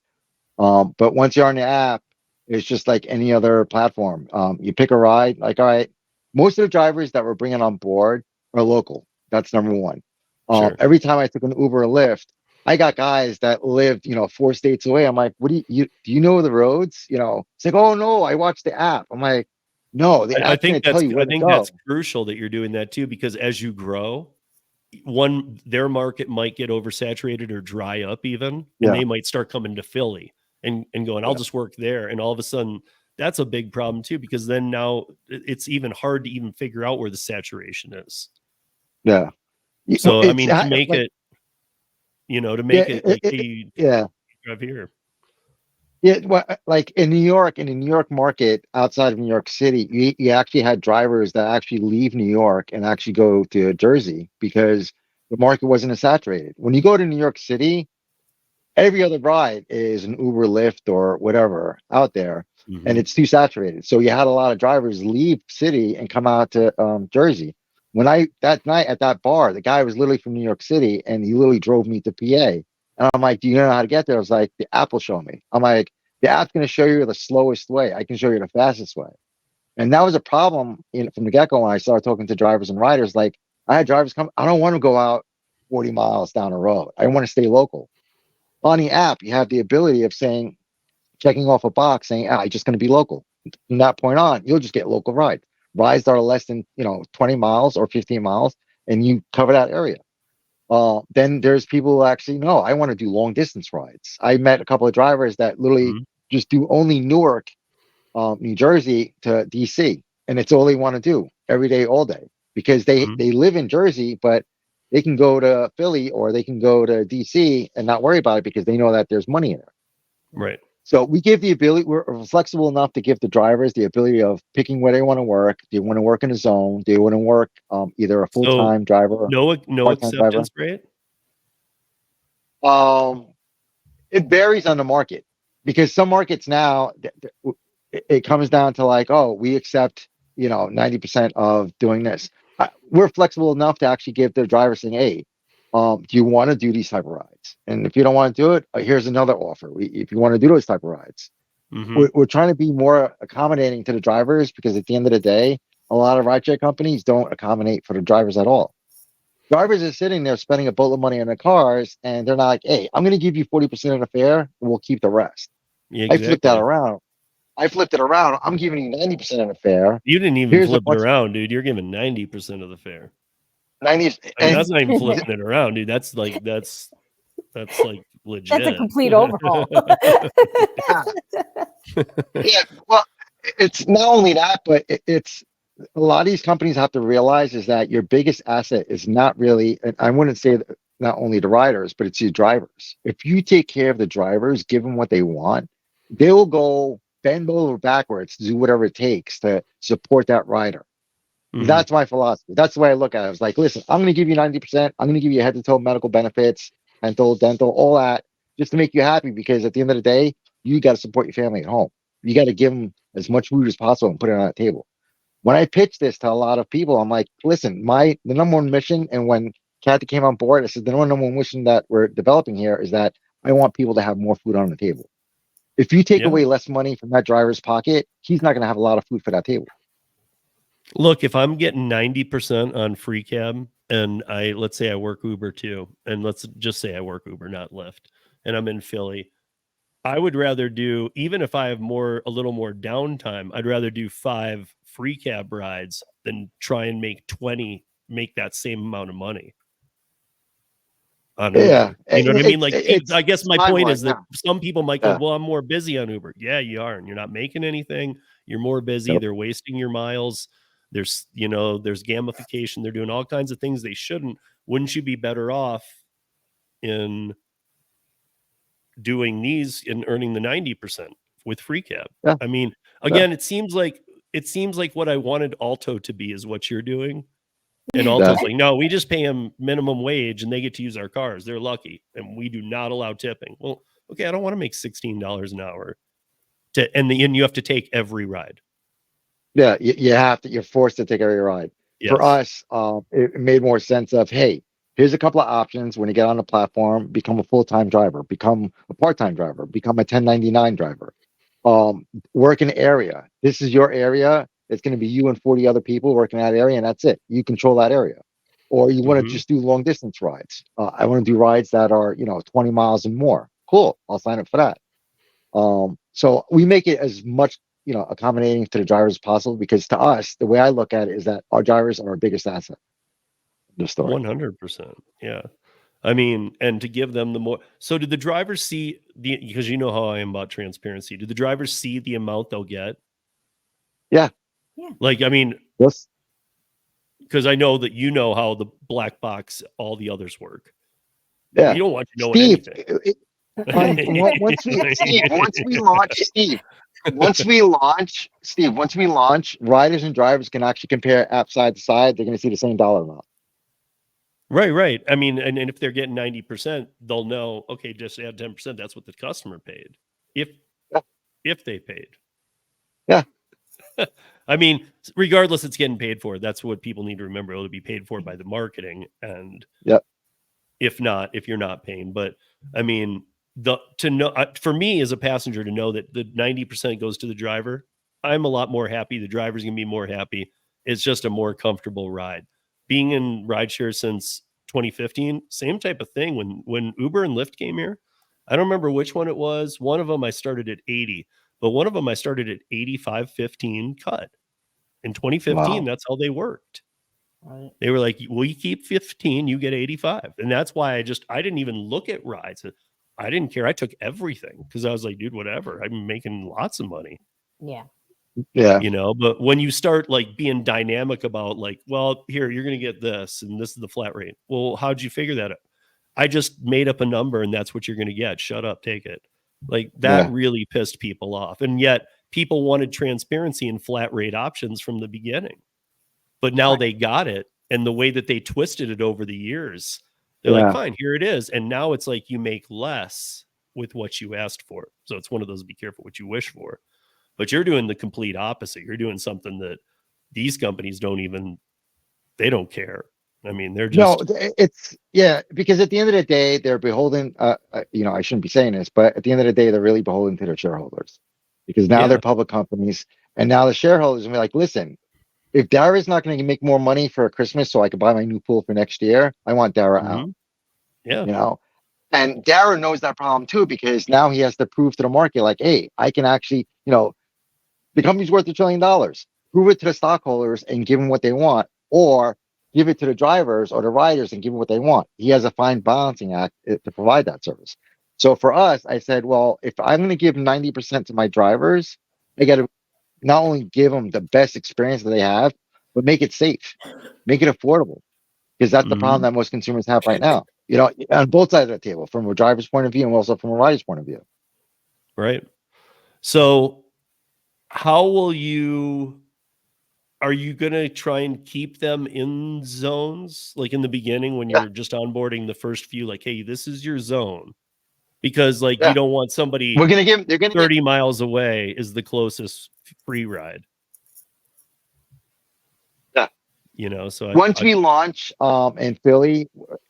But once you're on the app, it's just like any other platform. You pick a ride, like, all right, most of the drivers that we're bringing on board are local. That's number one. Sure. Every time I took an Uber or Lyft, I got guys that lived, 4 states away. I'm like, what do you know the roads? It's like, oh no, I watched the app. I'm like, no, the I app's going think to tell you I where to think that's go. crucial that you're doing that too, because as you grow, their market might get oversaturated or dry up even, and Yeah, they might start coming to Philly and going, I'll yeah, just work there. And all of a sudden that's a big problem too, because then now it's even hard to even figure out where the saturation is. yeah. So, I It's mean, like, to yeah, make it like, hey, you yeah. drive here. Yeah, well, like in New York, in the New York market outside of New York City, you actually had drivers that actually leave New York and actually go to Jersey because the market wasn't as saturated. When you go to New York City, every other ride is an Uber, Lyft, or whatever out there, and Mhm. it's too saturated. So you had a lot of drivers leave city and come out to Jersey. That night at that bar, the guy was literally from New York City, and he literally drove me to PA. And I'm like, "Do you know how to get there?" I was like, "The app will show me." I'm like, "The app's going to show you the slowest way. I can show you the fastest way." And that was a problem from the get-go when I started talking to drivers and riders. Like, I had drivers come, I don't want to go out 40 miles down the road. I want to stay local. On the app, you have the ability of saying, checking off a box saying, I'm just going to be local. From that point on, you'll just get local rides. Rides that are less than 20 miles or 15 miles, and you cover that area. Then there's people who actually know I want to do long distance rides. I met a couple of drivers that literally just do only Newark, New Jersey to DC, and it's all they want to do every day, all day, because they live in Jersey, but they can go to Philly or they can go to DC and not worry about it because they know that there's money in it. Right. So we give the ability, we're flexible enough to give the drivers the ability of picking where they want to work. Do you want to work in a zone? Do you want to work either a full-time driver, no part-time driver? acceptance rate? It varies on the market, because some markets now it comes down to like, oh, we accept 90% of doing this. We're flexible enough to actually give the driver saying, hey, do you want to do these type of rides? And if you don't want to do it, here's another offer. If you want to do those type of rides, we're trying to be more accommodating to the drivers, because at the end of the day, a lot of rideshare companies don't accommodate for the drivers at all. Drivers are sitting there spending a boatload of money on their cars, and they're not like, hey, I'm going to give you 40% of the fare and we'll keep the rest. Yeah, I flipped that around. I flipped it around. I'm giving you 90% of the fare. You didn't even flip it around, dude. You're giving 90% of the fare. 90. I mean, that's not even flipping it around, dude. That's like legit. That's a complete overhaul. Yeah. Well, it's not only that, but it's a lot of these companies have to realize is that your biggest asset is not really, and I wouldn't say not only the riders, but it's your drivers. If you take care of the drivers, give them what they want, they will go bend over backwards to do whatever it takes to support that rider. That's my philosophy. That's the way I look at it. I was like, listen, I'm going to give you 90%. I'm going to give you head to toe medical benefits, dental, all that, just to make you happy, because at the end of the day, you got to support your family at home. You got to give them as much food as possible and put it on the table. When I pitch this to a lot of people, I'm like, listen, the number one mission, and when Kathy came on board, I said, the number one mission that we're developing here is that I want people to have more food on the table. If you take away less money from that driver's pocket, he's not going to have a lot of food for that table. Look, if I'm getting 90% on free cab, and let's say I work Uber too, and let's just say I work Uber, not Lyft, and I'm in Philly, I would rather do, even if I have a little more downtime, I'd rather do 5 free cab rides than try and make that same amount of money on Uber. You know what I mean? Like, I guess my point is that some people might go, well, I'm more busy on Uber. Yeah, you are, and you're not making anything. You're more busy. They're wasting your miles. There's gamification. They're doing all kinds of things they shouldn't. Wouldn't you be better off in doing these and earning the 90% with free cab? I mean, again, it seems like what I wanted Alto to be is what you're doing. And Alto's like, no, we just pay them minimum wage and they get to use our cars. They're lucky. And we do not allow tipping. Well, okay, I don't want to make $16 an hour and you have to take every ride. Yeah, you're forced to take every ride. Yes. For us, it made more sense of, hey, here's a couple of options. When you get on the platform, become a full-time driver, become a part-time driver, become a 1099 driver, work an area. This is your area. It's going to be you and 40 other people working that area, and that's it. You control that area. Or you want to just do long distance rides. I want to do rides that are 20 miles and more. Cool, I'll sign up for that. So we make it as much accommodating to the drivers as possible, because to us, the way I look at it is that our drivers are our biggest asset. The story. 100%. Yeah. I mean, and to give them the more. So did the drivers see because you know how I am about transparency. Do the drivers see the amount they'll get? Yeah. Like, I mean, yes. Because I know that you know how the black box, all the others work. Yeah. You don't want to know anything. Once we launch, riders and drivers can actually compare app side to side. They're going to see the same dollar amount. Right. I mean, and if they're getting 90%, they'll know, okay, just add 10%. That's what the customer paid. If they paid. Yeah. I mean, regardless, it's getting paid for. That's what people need to remember. It'll be paid for by the marketing. And if you're not paying. But I mean, for me as a passenger to know that the 90% goes to the driver, I'm a lot more happy. The driver's gonna be more happy. It's just a more comfortable ride. Being in rideshare since 2015, same type of thing. When Uber and Lyft came here, I don't remember which one it was. One of them I started at 80, but one of them I started at 85-15 cut. In 2015, Wow. that's how they worked. Right. They were like, well, you keep 15, you get 85. And that's why I didn't even look at rides. I didn't care. I took everything because I was like, dude, whatever. I'm making lots of money, Yeah. Yeah. you know. But when you start like being dynamic about like, well, here, you're going to get this, and this is the flat rate. Well, how'd you figure that out? I just made up a number and that's what you're going to get. Shut up, take it. Like that Yeah. really pissed people off. And yet people wanted transparency and flat rate options from the beginning. But now Right. they got it. And the way that they twisted it over the years, they're like, Yeah. fine, here it is. And now it's like you make less with what you asked for. So it's one of those be careful what you wish for. But you're doing the complete opposite. You're doing something that these companies they don't care. I mean, they're No, just, it's because at the end of the day, they're beholden. I shouldn't be saying this, but at the end of the day, they're really beholden to their shareholders because now they're yeah. public companies, and now the shareholders will be like, listen, if Dara's not going to make more money for Christmas, so I can buy my new pool for next year, I want Dara out. Yeah. You know, and Dara knows that problem too because now he has to prove to the market, like, hey, I can actually, the company's worth $1 trillion. Prove it to the stockholders and give them what they want, or give it to the drivers or the riders and give them what they want. He has a fine balancing act to provide that service. So for us, I said, well, if I'm going to give 90% to my drivers, I got to not only give them the best experience that they have, but make it safe, make it affordable, because that's the problem Mm-hmm. that most consumers have right now. On both sides of the table, from a driver's point of view and also from a rider's point of view. Right. So how will you are you going to try and keep them in zones like in the beginning when Yeah, you're just onboarding the first few, like, hey, this is your zone? Because like you yeah. don't want somebody We're gonna give. They're gonna get. 30 miles away is the closest free ride, Yeah. so Once we launch in Philly,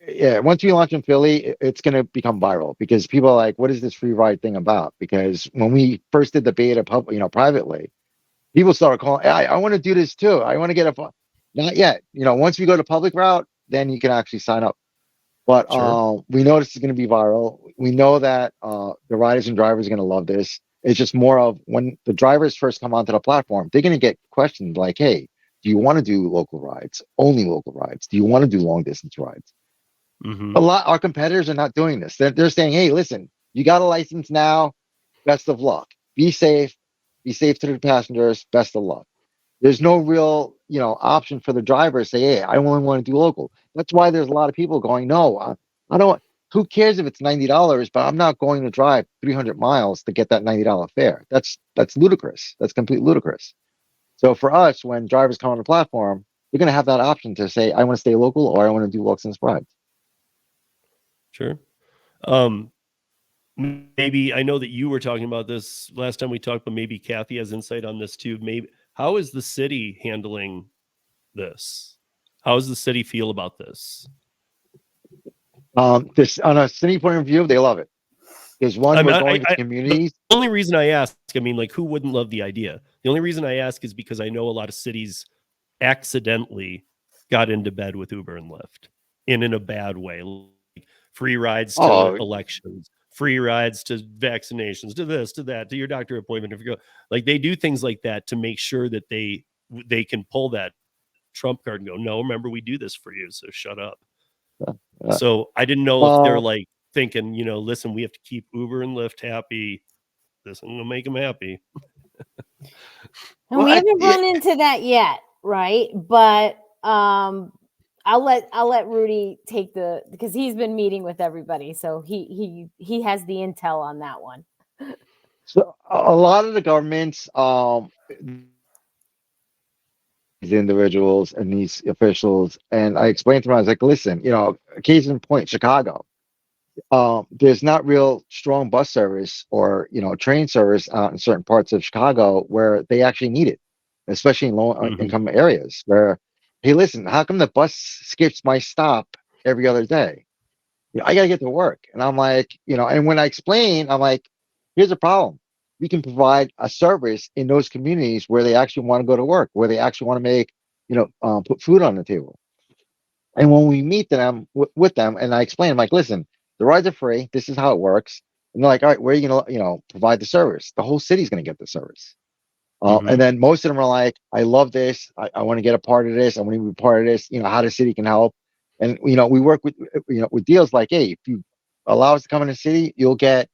once we launch in Philly, it's gonna become viral because people are like, "What is this free ride thing about?" Because when we first did the beta, privately, people started calling. I want to do this too. I want to get a. Not yet. Once we go to public route, then you can actually sign up. But sure. we know this is going to be viral. We know that the riders and drivers are going to love this. It's just more of when the drivers first come onto the platform, they're going to get questions like, "Hey, do you want to do local rides? Only local rides? Do you want to do long distance rides?" Mm-hmm. Our competitors are not doing this. They're saying, "Hey, listen, you got a license now. Best of luck. Be safe. Be safe to the passengers. Best of luck." There's no real, option for the driver to say, "Hey, I only want to do local." That's why there's a lot of people going, "No, I don't. Who cares if it's $90? But I'm not going to drive 300 miles to get that $90 fare." That's ludicrous. That's completely ludicrous. So for us, when drivers come on the platform, they're going to have that option to say, "I want to stay local," or "I want to do long distance rides." Sure. um Maybe I know that you were talking about this last time we talked, but maybe Kathy has insight on this too. Maybe how is the city handling this? How does the city feel about this? This on a city point of view, they love it. Because one, I'm we're not, going to the communities. only reason I ask, I mean, like, who wouldn't love the idea? The only reason I ask is because I know a lot of cities accidentally got into bed with Uber and Lyft in a bad way. Like free rides to Oh, elections, free rides to vaccinations, to this, to that, to your doctor appointment. If you go, like they do things like that to make sure that they can pull that Trump card and go, no, remember we do this for you, so shut up. uh, So I didn't know if they're uh, like thinking, listen, we have to keep Uber and Lyft happy. This is gonna make them happy. And well, we haven't yeah, run into that yet, right? But I'll let Rudy take because he's been meeting with everybody, so he has the intel on that one. so a lot of the governments, these individuals and these officials, and I explained to them, I was like, listen, case in point, Chicago. There's not real strong bus service or train service out in certain parts of Chicago where they actually need it, especially in low Hmm. income areas where, hey, listen, how come the bus skips my stop every other day? I gotta get to work. And I'm like, and when I explain, I'm like, here's a problem. We can provide a service in those communities where they actually want to go to work, where they actually want to make, put food on the table. And when we meet them with them, and I explain, I'm like, listen, the rides are free. This is how it works. And they're like, all right, where are you going to, provide the service? The whole city's going to get the service. Mhm. And then most of them are like, I love this. I want to get a part of this. I want to be a part of this, how the city can help. And, we work with deals like, hey, if you allow us to come in the city, you'll get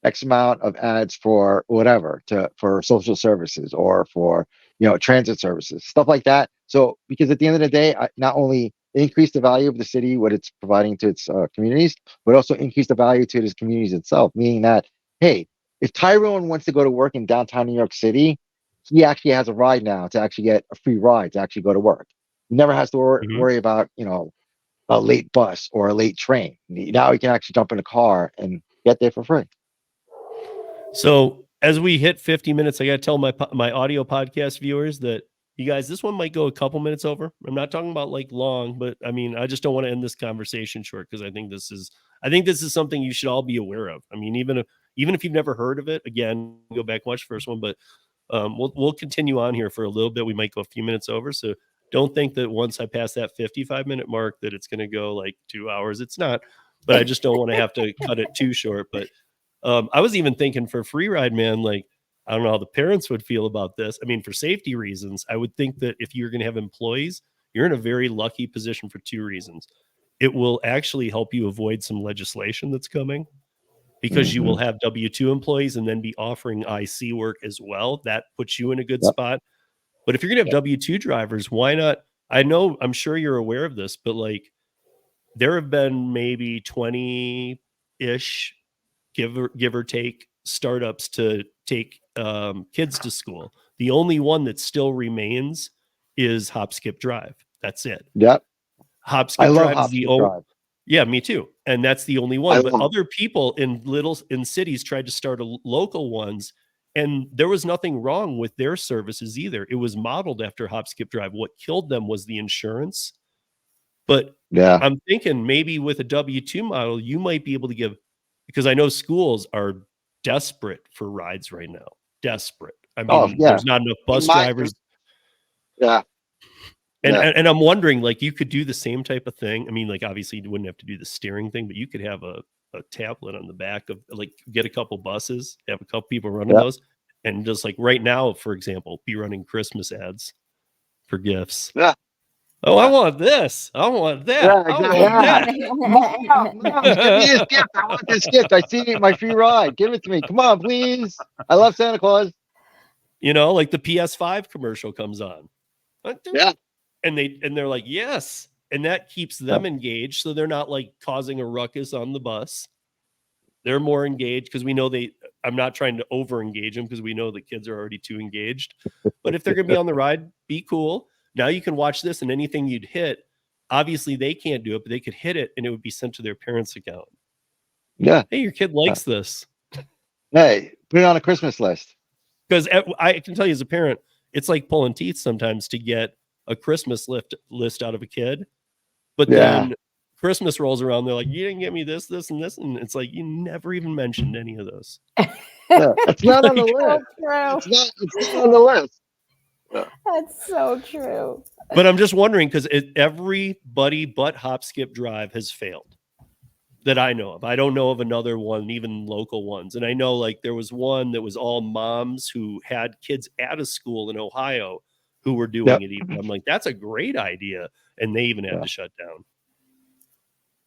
X amount of ads for whatever for social services or for, transit services, stuff like that. So, because at the end of the day, not only increase the value of the city, what it's providing to its communities, but also increase the value to its communities itself, meaning that, hey, if Tyrone wants to go to work in downtown New York City, he actually has a ride now to actually get a free ride to actually go to work. He never has to Mhm. worry about, a late bus or a late train. Now he can actually jump in a car and get there for free. So as we hit 50 minutes, I got to tell my audio podcast viewers that you guys, this one might go a couple minutes over. I'm not talking about like long, but I mean, I just don't want to end this conversation short because I think this is something you should all be aware of. I mean, even if you've never heard of it, again, go back and watch the first one, but we'll continue on here for a little bit. We might go a few minutes over, so don't think that once I pass that 55-minute mark that it's going to go like 2 hours. It's not, but I just don't want to have to cut it too short. But I was even thinking for free ride, man, like, I don't know how the parents would feel about this. I mean, for safety reasons, I would think that if you're going to have employees, you're in a very lucky position for two reasons. It will actually help you avoid some legislation that's coming because you will have W-2 employees and then be offering IC work as well. That puts you in a good Yep. spot. But if you're going to have W-2 drivers, why not? I'm sure you're aware of this, but like there have been maybe 20-ish give or take startups to take kids to school. The only one that still remains is Hop Skip Drive. That's it. Yep. Hop I Skip love Drive is Hop the Skip only. Drive. Yeah, me too. And that's the only I one. But love other people in cities tried to start local ones, and there was nothing wrong with their services either. It was modeled after Hop Skip Drive. What killed them was the insurance. But Yeah. I'm thinking maybe with a W-2 model, you might be able to give, because I know schools are desperate for rides right now. Desperate. I Oh, mean, yeah. there's not enough In bus my, drivers. yeah. And, Yeah. and I'm wondering, like, you could do the same type of thing. I mean, like, obviously you wouldn't have to do the steering thing, but you could have a tablet on the back of, like, get a couple buses, have a couple people running Yeah. those, and just like right now, for example, be running Christmas ads for gifts. Yeah. Oh, I Yeah. want this. I want that. Yeah. I Exactly. want Yeah. that. Mom, give me this gift. I want this gift. I see my free ride. Give it to me. Come on, please. I love Santa Claus. Like the PS5 commercial comes on. Yeah. And they're like, yes. And that keeps Yeah. them engaged. So they're not like causing a ruckus on the bus. They're more engaged because we know I'm not trying to over engage them because we know the kids are already too engaged. But if they're going to be on the ride, be cool. Now you can watch this and anything you'd hit, obviously they can't do it, but they could hit it and it would be sent to their parents' account. Yeah. Hey, your kid likes this. Hey, put it on a Christmas list. Because I can tell you as a parent, it's like pulling teeth sometimes to get a Christmas list out of a kid. But Yeah. then Christmas rolls around, they're like, you didn't get me this, this, and this. And it's like, you never even mentioned any of those. Yeah. It's not on the Like, list. True. It's not on the list. Yeah. That's so true. but I'm just wondering because everybody but Hop Skip Drive has failed that I know of. I don't know of another one, even local ones. And I know like there was one that was all moms who had kids at a school in Ohio who were doing Yep. it. Even I'm like, that's a great idea. And they even had Yeah. to shut down.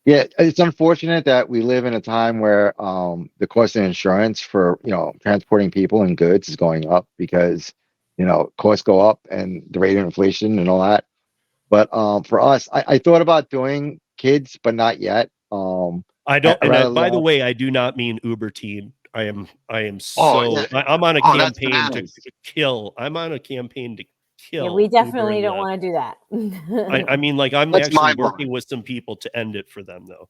Yeah, it's unfortunate that we live in a time where the cost of insurance for transporting people and goods is going up because costs go up and the rate of inflation and all that. But for us, I thought about doing kids, but not yet. I don't. I And rather by the love. way, I do not mean Uber teen. I am Oh yeah. I'm on a Oh, that's campaign to bananas. kill. I'm on a campaign to Yeah, we kill Uber definitely and don't Lyft. want to do that. I mean, like I'm That's actually my working mind. with some people to end it for them, though.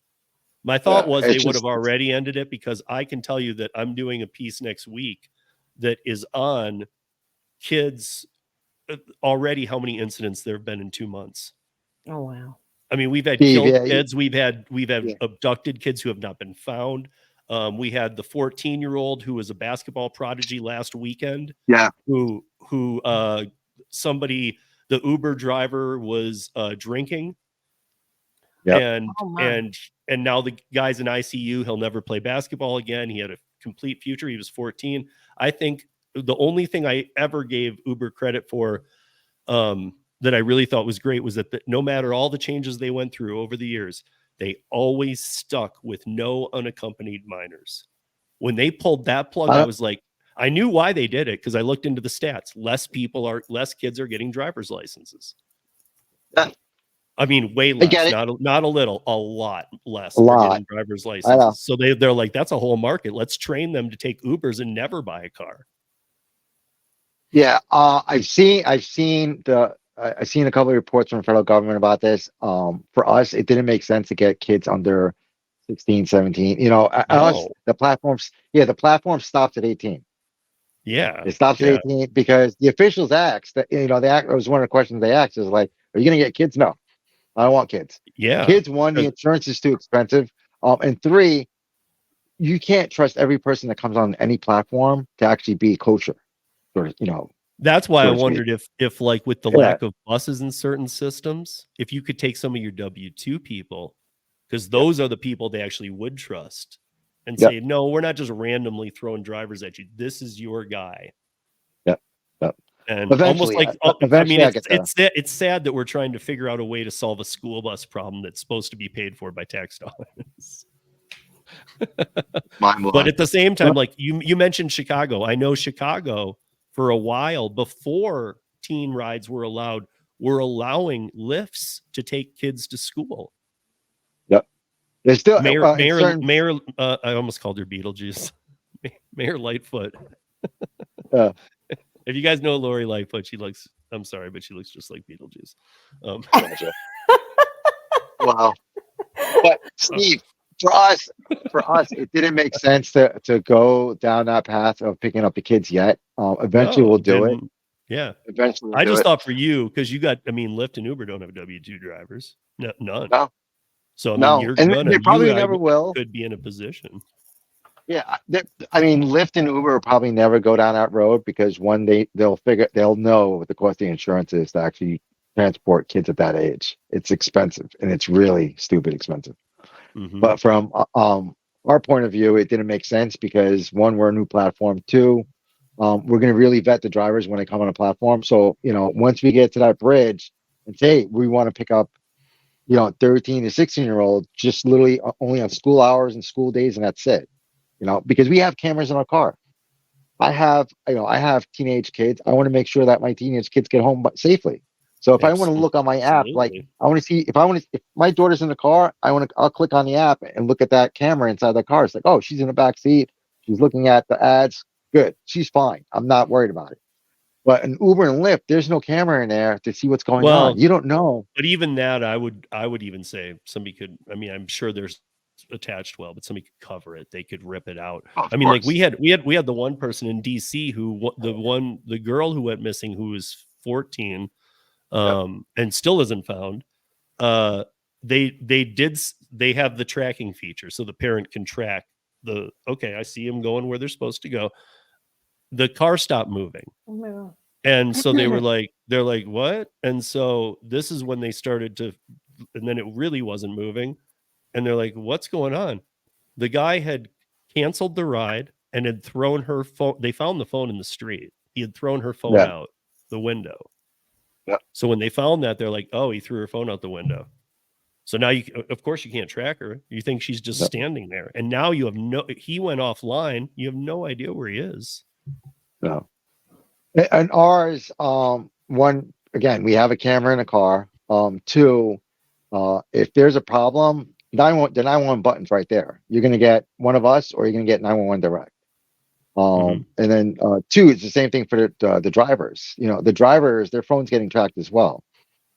My thought Yeah, was they it's would have just already ended it because I can tell you that I'm doing a piece next week that is on kids already. How many incidents there have been in 2 months? Oh wow. I mean, we've had Steve. killed Yeah, kids. We've had yeah, abducted kids who have not been found. We had the 14-year-old who was a basketball prodigy last weekend. yeah, Who somebody, the Uber driver was drinking, yep. and Oh my. and now the guy's in ICU. He'll never play basketball again. He had a complete future. He was 14. I think the only thing I ever gave Uber credit for that I really thought was great was that no matter all the changes they went through over the years, they always stuck with no unaccompanied minors. When they pulled that plug, I was like, I knew why they did it because I looked into the stats. Less kids are getting driver's licenses. Yeah. I mean, way I get less, it. not a little, a lot less A are lot. getting driver's I know. licenses. So they're like, that's a whole market. Let's train them to take Ubers and never buy a car. Yeah, I've seen I've seen a couple of reports from the federal government about this. For us, it didn't make sense to get kids under 16, 17. You know, us, No. the platform stops at 18. Yeah. It stops at 18 because the officials asked that, you know, it was one of the questions they asked is like, are you going to get kids? No, I don't want kids. Yeah. Kids, one, the insurance is too expensive. And three, you can't trust every person that comes on any platform to actually be kosher. Or, you know, that's why I so to speak. wondered if like with the lack of buses in certain systems, if you could take some of your W-2 people, because those are the people they actually would trust, and say, no, we're not just randomly throwing drivers at you. This is your guy. Yep. And Eventually, almost like, eventually, I mean, it's sad that we're trying to figure out a way to solve a school bus problem that's supposed to be paid for by tax dollars. But at the same time, like you mentioned Chicago. I know Chicago for a while before teen rides were allowed, were allowing lifts to take kids to school. Yep. There's still Mayor I almost called her Beetlejuice. Mayor Lightfoot. If you guys know Lori Lightfoot, I'm sorry, but she looks just like Beetlejuice. Wow. But Steve, for us, it didn't make sense to go down that path of picking up the kids yet. Eventually we'll do it. Yeah. Eventually I just thought for you, because Lyft and Uber don't have W-2 drivers. None. No. So I mean, they probably never will. Could be in a position. Yeah, I mean, Lyft and Uber will probably never go down that road because one day they'll know what the cost of the insurance is to actually transport kids at that age. It's expensive and it's really stupid expensive. Mm-hmm. But from our point of view, it didn't make sense because one, we're a new platform. Two, we're going to really vet the drivers when they come on a platform. So, you know, once we get to that bridge and say we want to pick up, 13 to 16-year-old, just literally only on school hours and school days, and that's it. Because we have cameras in our car. I have teenage kids. I want to make sure that my teenage kids get home safely. So if I want to look on my app, like I want to see if my daughter's in the car, I'll click on the app and look at that camera inside the car. It's like, oh, she's in the back seat. She's looking at the ads. Good. She's fine. I'm not worried about it. But in Uber and Lyft, there's no camera in there to see what's going on. You don't know. But even that, I would even say somebody could. I mean, I'm sure there's attached well, but somebody could cover it. They could rip it out. Oh, I mean, like we had the one person in DC who the girl who went missing who was 14 and still isn't found. They have the tracking feature so the parent can track I see him going where they're supposed to go. The car stopped moving. Oh my God. And so they're like, what? And so this is when they started to, and then it really wasn't moving. And they're like, what's going on? The guy had canceled the ride and had thrown her phone. They found the phone in the street. He had thrown her phone out the window. Yeah. So when they found that, they're like, oh, he threw her phone out the window. So now of course you can't track her. You think she's just standing there. And now he went offline. You have no idea where he is. No. And ours, one, again, we have a camera in the car. Two, if there's a problem, the 911 button's right there. You're going to get one of us or you're going to get 911 direct. And then two, it's the same thing for the drivers. The drivers, their phone's getting tracked as well.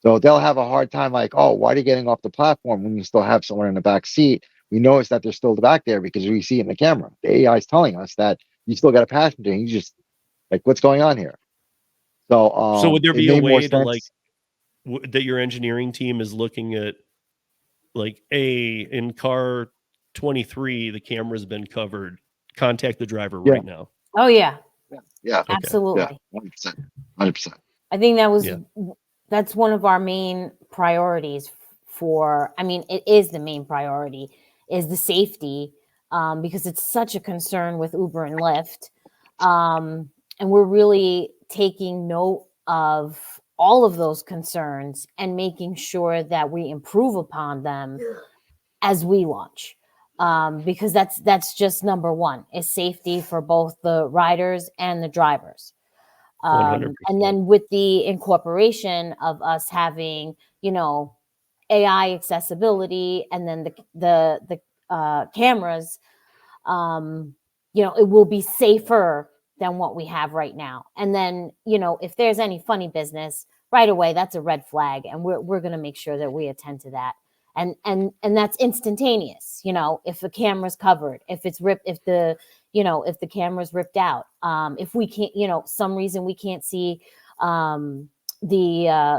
So they'll have a hard time like, oh, why are you getting off the platform when you still have someone in the back seat? We notice that they're still back there because we see it in the camera. The AI is telling us that you still got a passenger and you just like, what's going on here? So would there be a way to that your engineering team is looking at like in car 23, the camera's been covered. Contact the driver right now. Oh yeah. Yeah. Okay. Absolutely. Yeah. 100%. I think that's one of our main priorities it is the main priority is the safety because it's such a concern with Uber and Lyft. And we're really taking note of all of those concerns and making sure that we improve upon them as we launch. Because that's just number one, is safety for both the riders and the drivers. 100%. And then with the incorporation of us having, AI accessibility, and then the cameras, it will be safer than what we have right now. And then, if there's any funny business right away, that's a red flag, and we're going to make sure that we attend to that. And that's instantaneous. If the camera's covered, if it's ripped, if the camera's ripped out, if we can't, some reason we can't see the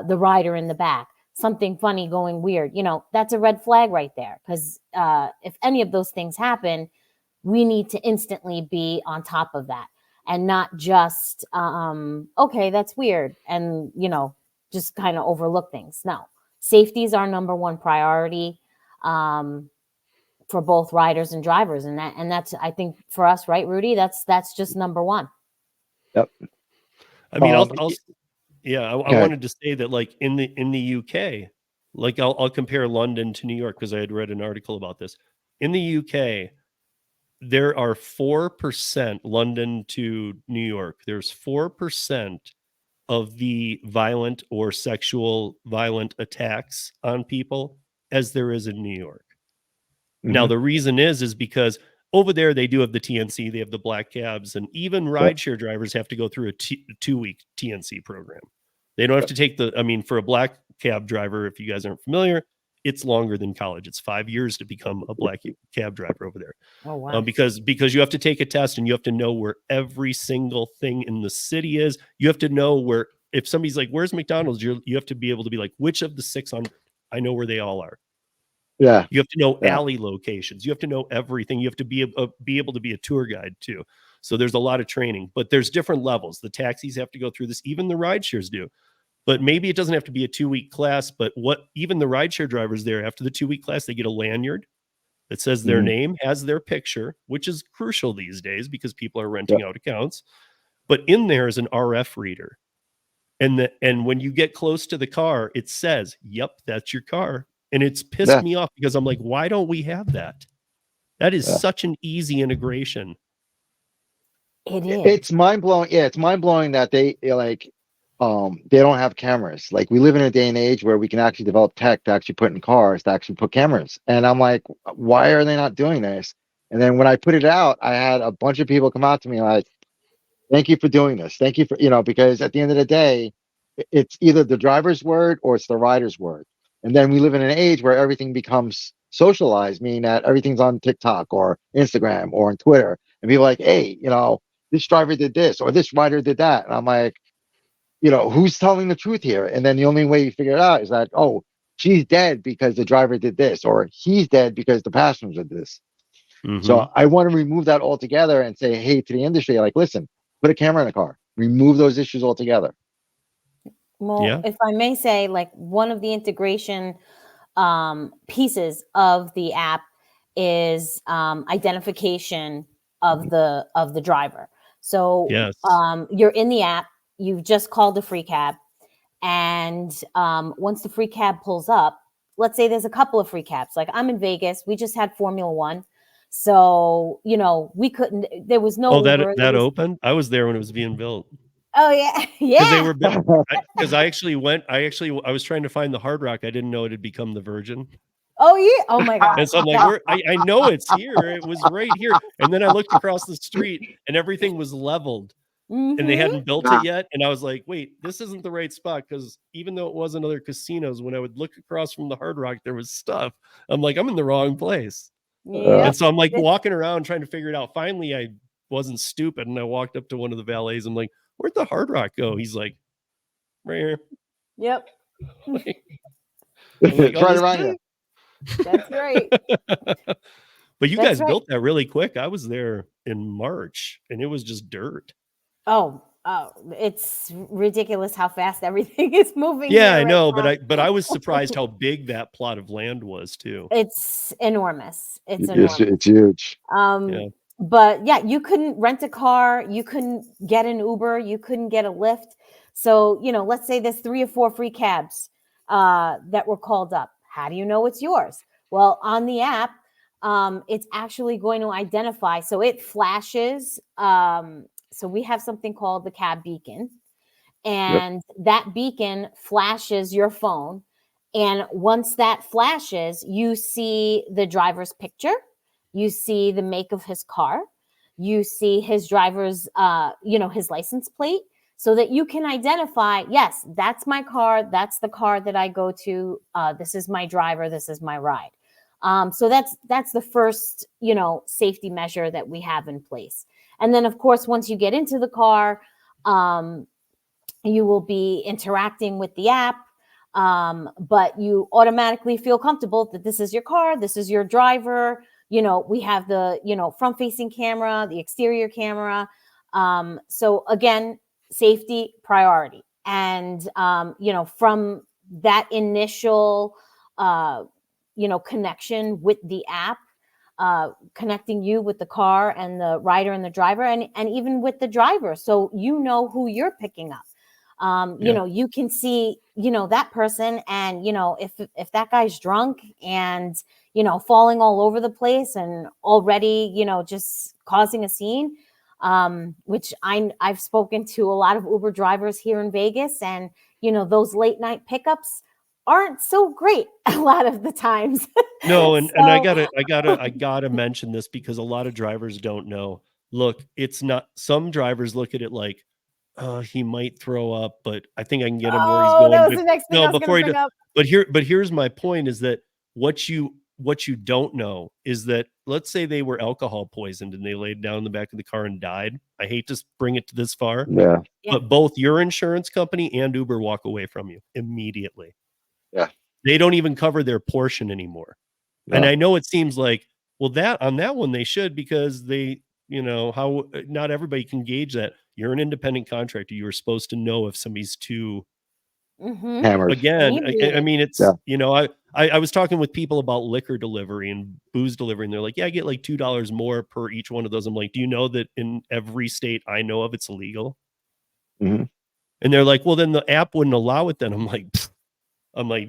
rider in the back, something funny going weird, that's a red flag right there. Because if any of those things happen, we need to instantly be on top of that, and not just okay, that's weird, and just kind of overlook things. No, safety is our number one priority for both riders and drivers, and that's, I think, for us, right, Rudy? That's just number one. Yep. I mean, I Okay. wanted to say that, like, in the UK, like, I'll compare London to New York, because I had read an article about this. In the UK, there are 4%, London to New York, there's 4% of the violent or sexual violent attacks on people as there is in New York. Now, the reason is because over there they do have the TNC, they have the black cabs, and even rideshare drivers have to go through a 2-week TNC program. They don't have to take for a black cab driver, if you guys aren't familiar, it's longer than college. It's 5 years to become a black cab driver over there. Oh, wow. Because you have to take a test, and you have to know where every single thing in the city is. You have to know where, if somebody's like, "Where's McDonald's?" You have to be able to be like, "Which of the 600? I know where they all are." Yeah. You have to know alley locations. You have to know everything. You have to be able to be a tour guide too. So there's a lot of training, but there's different levels. The taxis have to go through this. Even the rideshares do. But maybe it doesn't have to be a 2-week class. But even the rideshare drivers there, after the 2-week class, they get a lanyard that says their name, has their picture, which is crucial these days because people are renting out accounts. But in there is an RF reader. And when you get close to the car, it says, "Yep, that's your car." And it's pissed me off, because I'm like, why don't we have that? That is such an easy integration. It is. It's mind blowing. Yeah, it's mind blowing that they don't have cameras. Like, we live in a day and age where we can actually develop tech to actually put in cars, to actually put cameras. And I'm like, why are they not doing this? And then when I put it out, I had a bunch of people come out to me like, "Thank you for doing this. Thank you for," because at the end of the day, it's either the driver's word or it's the rider's word. And then we live in an age where everything becomes socialized, meaning that everything's on TikTok or Instagram or on Twitter. And people are like, "Hey, this driver did this or this rider did that." And I'm like, who's telling the truth here? And then the only way you figure it out is that, oh, she's dead because the driver did this, or he's dead because the passenger did this. So I want to remove that altogether and say, hey, to the industry, like, listen, put a camera in the car, remove those issues altogether. Well, if I may say, like, one of the integration pieces of the app is identification of the driver. So you're in the app, you've just called a free cab, and once the free cab pulls up, let's say there's a couple of free cabs. Like, I'm in Vegas, we just had Formula One. So, we couldn't, there was no Uber. That opened? I was there when it was being built. Oh, yeah. Yeah. Because they were built. Because I was trying to find the Hard Rock. I didn't know it had become the Virgin. Oh, yeah. Oh, my God. And so I'm like, I know it's here. It was right here. And then I looked across the street and everything was leveled. And they hadn't built it yet. And I was like, wait, this isn't the right spot. Because even though it wasn't other casinos, when I would look across from the Hard Rock, there was stuff. I'm like, I'm in the wrong place. And so I'm like walking around trying to figure it out. Finally, I wasn't stupid. And I walked up to one of the valets. I'm like, where'd the Hard Rock go? He's like, right here. Yep. Like, It's right around here. That's right. But you guys built that really quick. I was there in March and it was just dirt. Oh, Oh, it's ridiculous how fast everything is moving Yeah, I here right know, now. but I was surprised how big that plot of land was too. It's enormous. It's It's enormous. huge. Yeah. But yeah, you couldn't rent a car, you couldn't get an Uber, you couldn't get a Lyft. So, let's say there's 3 or 4 free cabs that were called up. How do you know it's yours? Well, on the app, it's actually going to identify. So it flashes. So we have something called the cab beacon, Yep. and that beacon flashes your phone. And once that flashes, you see the driver's picture, you see the make of his car, you see his driver's, his license plate, so that you can identify, yes, that's my car, that's the car that I go to, this is my driver, this is my ride. So that's the first, safety measure that we have in place. And then, of course, once you get into the car, you will be interacting with the app, but you automatically feel comfortable that this is your car, this is your driver. We have the front facing camera, the exterior camera. So again, safety priority. And from that initial connection with the app, connecting you with the car and the rider and the driver, and even with the driver, so who you're picking up. You can see, that person, and if that guy's drunk and falling all over the place and already just causing a scene, which I've spoken to a lot of Uber drivers here in Vegas, and those late night pickups aren't so great a lot of the times. No, and So, I gotta mention this because a lot of drivers don't know. Look, it's not, some drivers look at it like, he might throw up, but I think I can get him where he's oh, that going. was the next thing No, I was going before to he does, bring up. but here's my point is that what you don't know is that, let's say they were alcohol poisoned and they laid down in the back of the car and died. I hate to bring it to this far, Yeah. Yeah. but both your insurance company and Uber walk away from you immediately. Yeah. They don't even cover their portion anymore. And Yeah. I know it seems like, well, that on that one they should, because they, how not everybody can gauge that. You're an independent contractor. You were supposed to know if somebody's too, Hammered. again, I Inebriated. mean, it's, Yeah. I was talking with people about liquor delivery and booze delivery, and they're like, yeah, I get like $2 more per each one of those. I'm like, do you know that in every state I know of, it's illegal? Mhm. And they're like, well, then the app wouldn't allow it then. I'm like,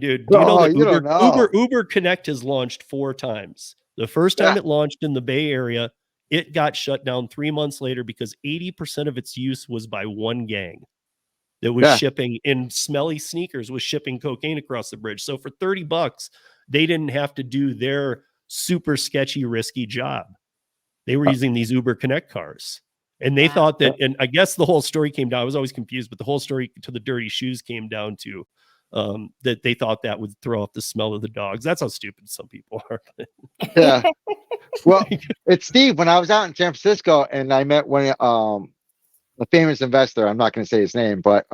dude, do you know Oh, that you don't know. Uber Connect has launched 4 times? The first time Yeah. it launched in the Bay Area, it got shut down 3 months later because 80% of its use was by one gang that was Yeah. shipping in smelly sneakers, was shipping cocaine across the bridge. So for $30, they didn't have to do their super sketchy, risky job. They were using these Uber Connect cars. And they Wow. thought that, and I guess the whole story came down, I was always confused, but the whole story to the dirty shoes came down to that they thought that would throw off the smell of the dogs. That's how stupid some people are. Yeah. Well, it's Steve. When I was out in San Francisco and I met a famous investor, I'm not going to say his name, but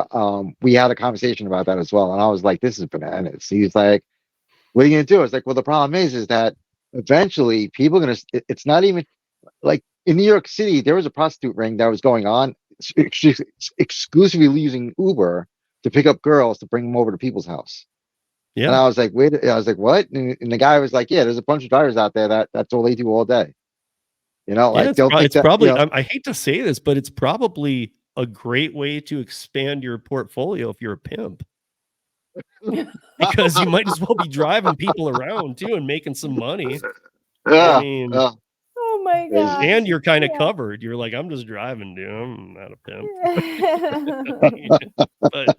we had a conversation about that as well. And I was like, this is bananas. He's like, what are you going to do? It's like, well, the problem is that eventually people are going to, it's not even like in New York City, there was a prostitute ring that was going on exclusively using Uber to pick up girls to bring them over to people's house. And Yeah. I was like, wait, I was like, what? And the guy was like, yeah, there's a bunch of drivers out there that's all they do all day. Yeah. Like they'll take It's that, probably, I hate to say this, but it's probably a great way to expand your portfolio if you're a pimp, because you might as well be driving people around too and making some money. I yeah, mean, Oh my crazy. gosh. and you're kind of Yeah. covered. You're like, I'm just driving, dude. I'm not a pimp. But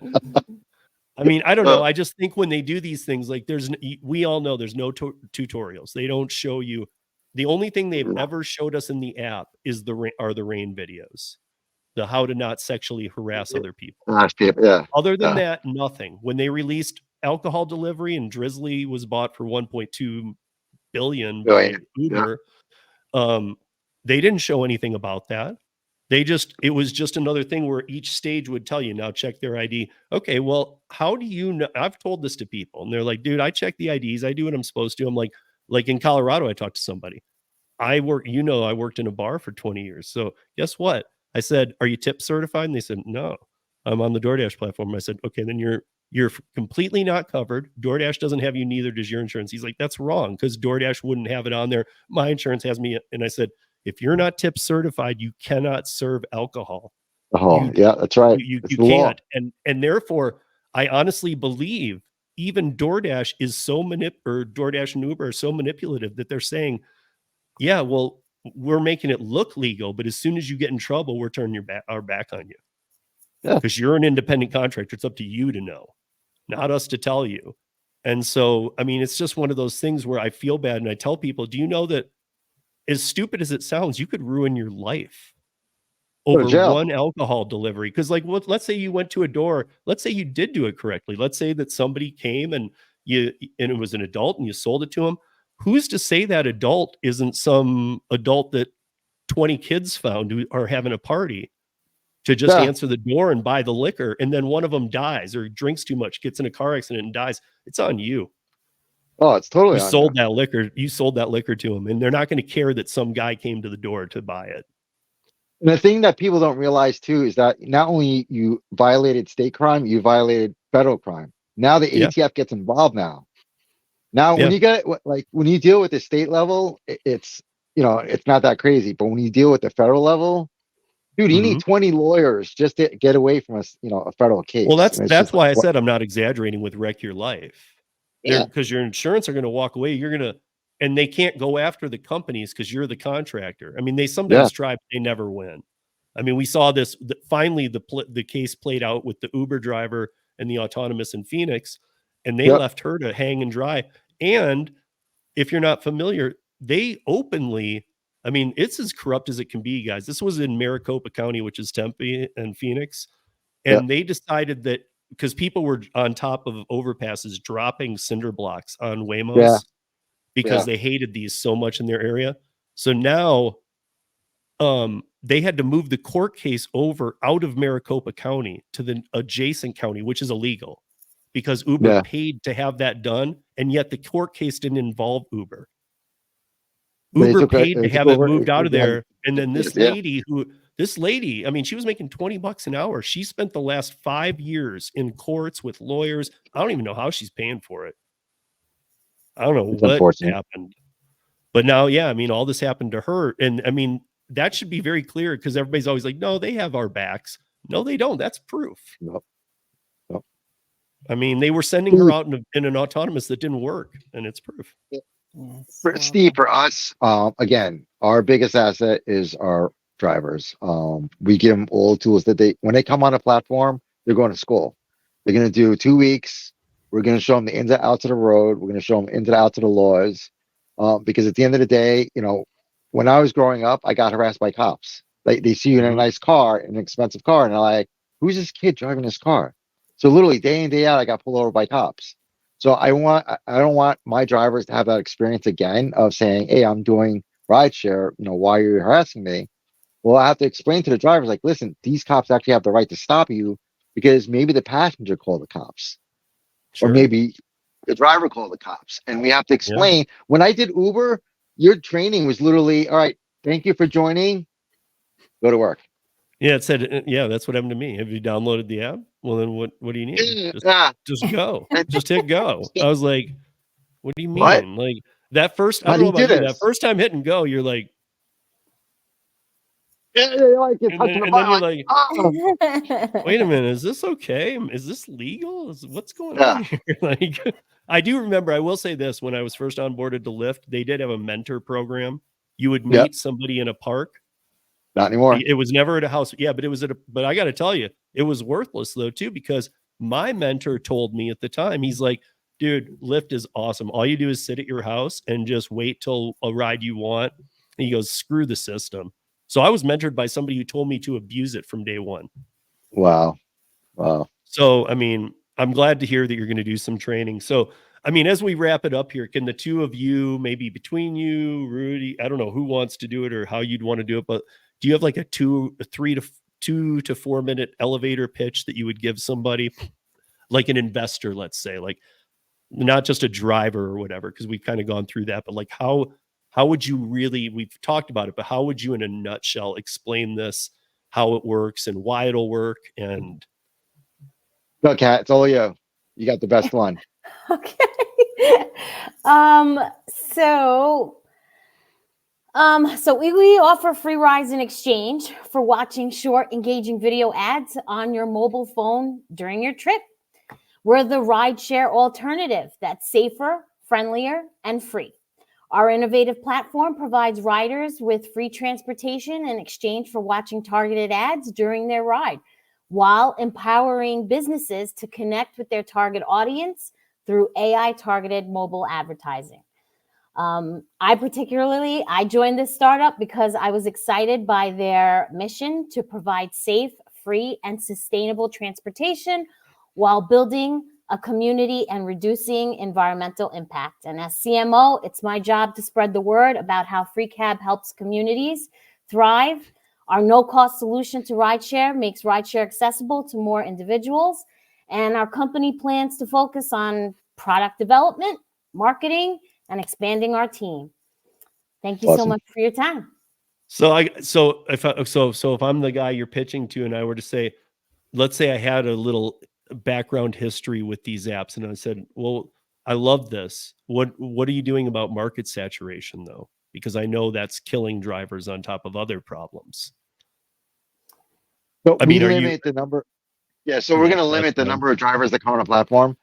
I mean, I don't know. I just think when they do these things, like we all know there's no tutorials. They don't show you. The only thing they've ever showed us in the app is the rain videos, the how to not sexually harass other people. Yeah. Other than that, nothing. When they released alcohol delivery and Drizzly was bought for 1.2 billion by Uber, they didn't show anything about that. It was just another thing where each stage would tell you, now check their ID. Okay, well, how do you know? I've told this to people and they're like, dude, I check the IDs. I do what I'm supposed to. I'm like in Colorado, I talked to somebody. I worked in a bar for 20 years. So guess what? I said, are you tip certified? And they said, no, I'm on the DoorDash platform. I said, okay, then you're completely not covered. DoorDash doesn't have you, neither does your insurance. He's like, that's wrong, because DoorDash wouldn't have it on there. My insurance has me. And I said, if you're not tip certified, you cannot serve alcohol. Oh, yeah, that's right. It's You the law. can't. And therefore, I honestly believe even DoorDash is so or DoorDash and Uber are so manipulative that they're saying, yeah, well, we're making it look legal, but as soon as you get in trouble, we're turning our back on you. Yeah. Because you're an independent contractor. It's up to you to know, not us to tell you. And so, I mean, it's just one of those things where I feel bad. And I tell people, do you know that, as stupid as it sounds, you could ruin your life Go to over jail. one alcohol delivery? Because, like, let's say you went to a door. Let's say you did do it correctly. Let's say that somebody came and it was an adult and you sold it to them. Who's to say that adult isn't some adult that 20 kids found who are having a party to just Yeah. answer the door and buy the liquor, and then one of them dies or drinks too much, gets in a car accident and dies? It's on you. Oh, it's totally You on sold that liquor. You sold that liquor to them, and they're not going to care that some guy came to the door to buy it. And the thing that people don't realize too is that not only you violated state crime, you violated federal crime. Now the Yeah. ATF gets involved now. Now, Yeah. when you get like when you deal with the state level, it's it's not that crazy. But when you deal with the federal level, dude, you need 20 lawyers just to get away from a federal case. Well, And it's that's just why I like, said I'm not exaggerating with Wreck Your Life. Yeah. Because your insurance are going to walk away. And they can't go after the companies because you're the contractor. I mean, they sometimes try, but they never win. I mean, we saw this. Finally, the case played out with the Uber driver and the autonomous in Phoenix, and they left her to hang and dry. And if you're not familiar, they openly, I mean, it's as corrupt as it can be, guys. This was in Maricopa County, which is Tempe and Phoenix. And they decided that because people were on top of overpasses dropping cinder blocks on Waymos because they hated these so much in their area. So now they had to move the court case over out of Maricopa County to the adjacent county, which is illegal, because Uber paid to have that done. And yet the court case didn't involve Uber. Uber paid to have it moved out of there. And then this lady, I mean, she was making $20 an hour. She spent the last 5 years in courts with lawyers. I don't even know how she's paying for it. I don't know what happened. But now, I mean, all this happened to her. And I mean, that should be very clear, because everybody's always like, no, they have our backs. No, they don't. That's proof. Nope. I mean, they were sending her out in an autonomous that didn't work, and it's proof. Steve, for us, again, our biggest asset is our drivers. We give them all the tools that when they come on a platform, they're going to school. They're going to do 2 weeks. We're going to show them the ins and outs of the road. We're going to show them ins and outs of the laws. Because at the end of the day, when I was growing up, I got harassed by cops. They see you in a nice car, an expensive car, and they're like, who's this kid driving this car? So literally day in, day out, I got pulled over by cops. So I don't want my drivers to have that experience again of saying, hey, I'm doing rideshare, why are you harassing me? Well, I have to explain to the drivers, like, listen, these cops actually have the right to stop you because maybe the passenger called the cops. Or maybe the driver called the cops. And we have to explain. When I did Uber, your training was literally, all right, thank you for joining. Go to work. Yeah, it said, that's what happened to me. Have you downloaded the app? Well, then what do you need? Just go. Just hit go. I was like, what do you mean? What? Like that first, I How don't know do you about do you, this? that first time hitting go, you're like, Like you're and touching then, the and then you're button, like, wait a minute, is this okay? Is this legal? What's going on here? Like, I do remember, I will say this, when I was first onboarded to Lyft, they did have a mentor program. You would meet somebody in a park. Not anymore. It was never at a house. Yeah, but it was but I got to tell you, it was worthless though, too, because my mentor told me at the time, he's like, dude, Lyft is awesome. All you do is sit at your house and just wait till a ride you want. And he goes, screw the system. So I was mentored by somebody who told me to abuse it from day one. Wow. So, I mean, I'm glad to hear that you're going to do some training. So, I mean, as we wrap it up here, can the two of you, maybe between you, Rudy, I don't know who wants to do it or how you'd want to do it, but do you have like a 2 to 4 minute elevator pitch that you would give somebody, like an investor, let's say, like not just a driver or whatever, because we've kind of gone through that, but like how would you really, we've talked about it, but how would you in a nutshell explain this how it works and why it'll work. And Go, Kat. It's all you. You got the best one. Okay. um, so we offer free rides in exchange for watching short, engaging video ads on your mobile phone during your trip. We're the rideshare alternative that's safer, friendlier, and free. Our innovative platform provides riders with free transportation in exchange for watching targeted ads during their ride, while empowering businesses to connect with their target audience through AI-targeted mobile advertising. I joined this startup because I was excited by their mission to provide safe, free, and sustainable transportation while building a community and reducing environmental impact. And as CMO, it's my job to spread the word about how Free Cab helps communities thrive. Our no-cost solution to rideshare makes rideshare accessible to more individuals. And our company plans to focus on product development, marketing, and expanding our team. Thank you so much for your time. So if I'm the guy you're pitching to, and I were to say, let's say I had a little background history with these apps, and I said, well, I love this. What are you doing about market saturation though? Because I know that's killing drivers on top of other problems. So I mean, limit the number. Yeah, so we're going to limit the number of drivers that come on a platform.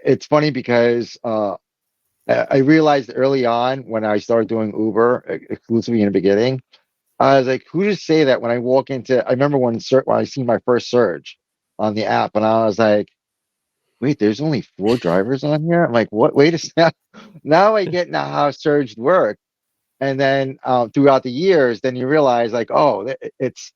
It's funny because I realized early on when I started doing Uber exclusively in the beginning, I was like, who to say that when I walk into, I remember when I see my first surge on the app, and I was like, wait, there's only 4 drivers on here? I'm like, what? Wait a second. Now I get now how surge work. And then throughout the years, then you realize like, oh, it's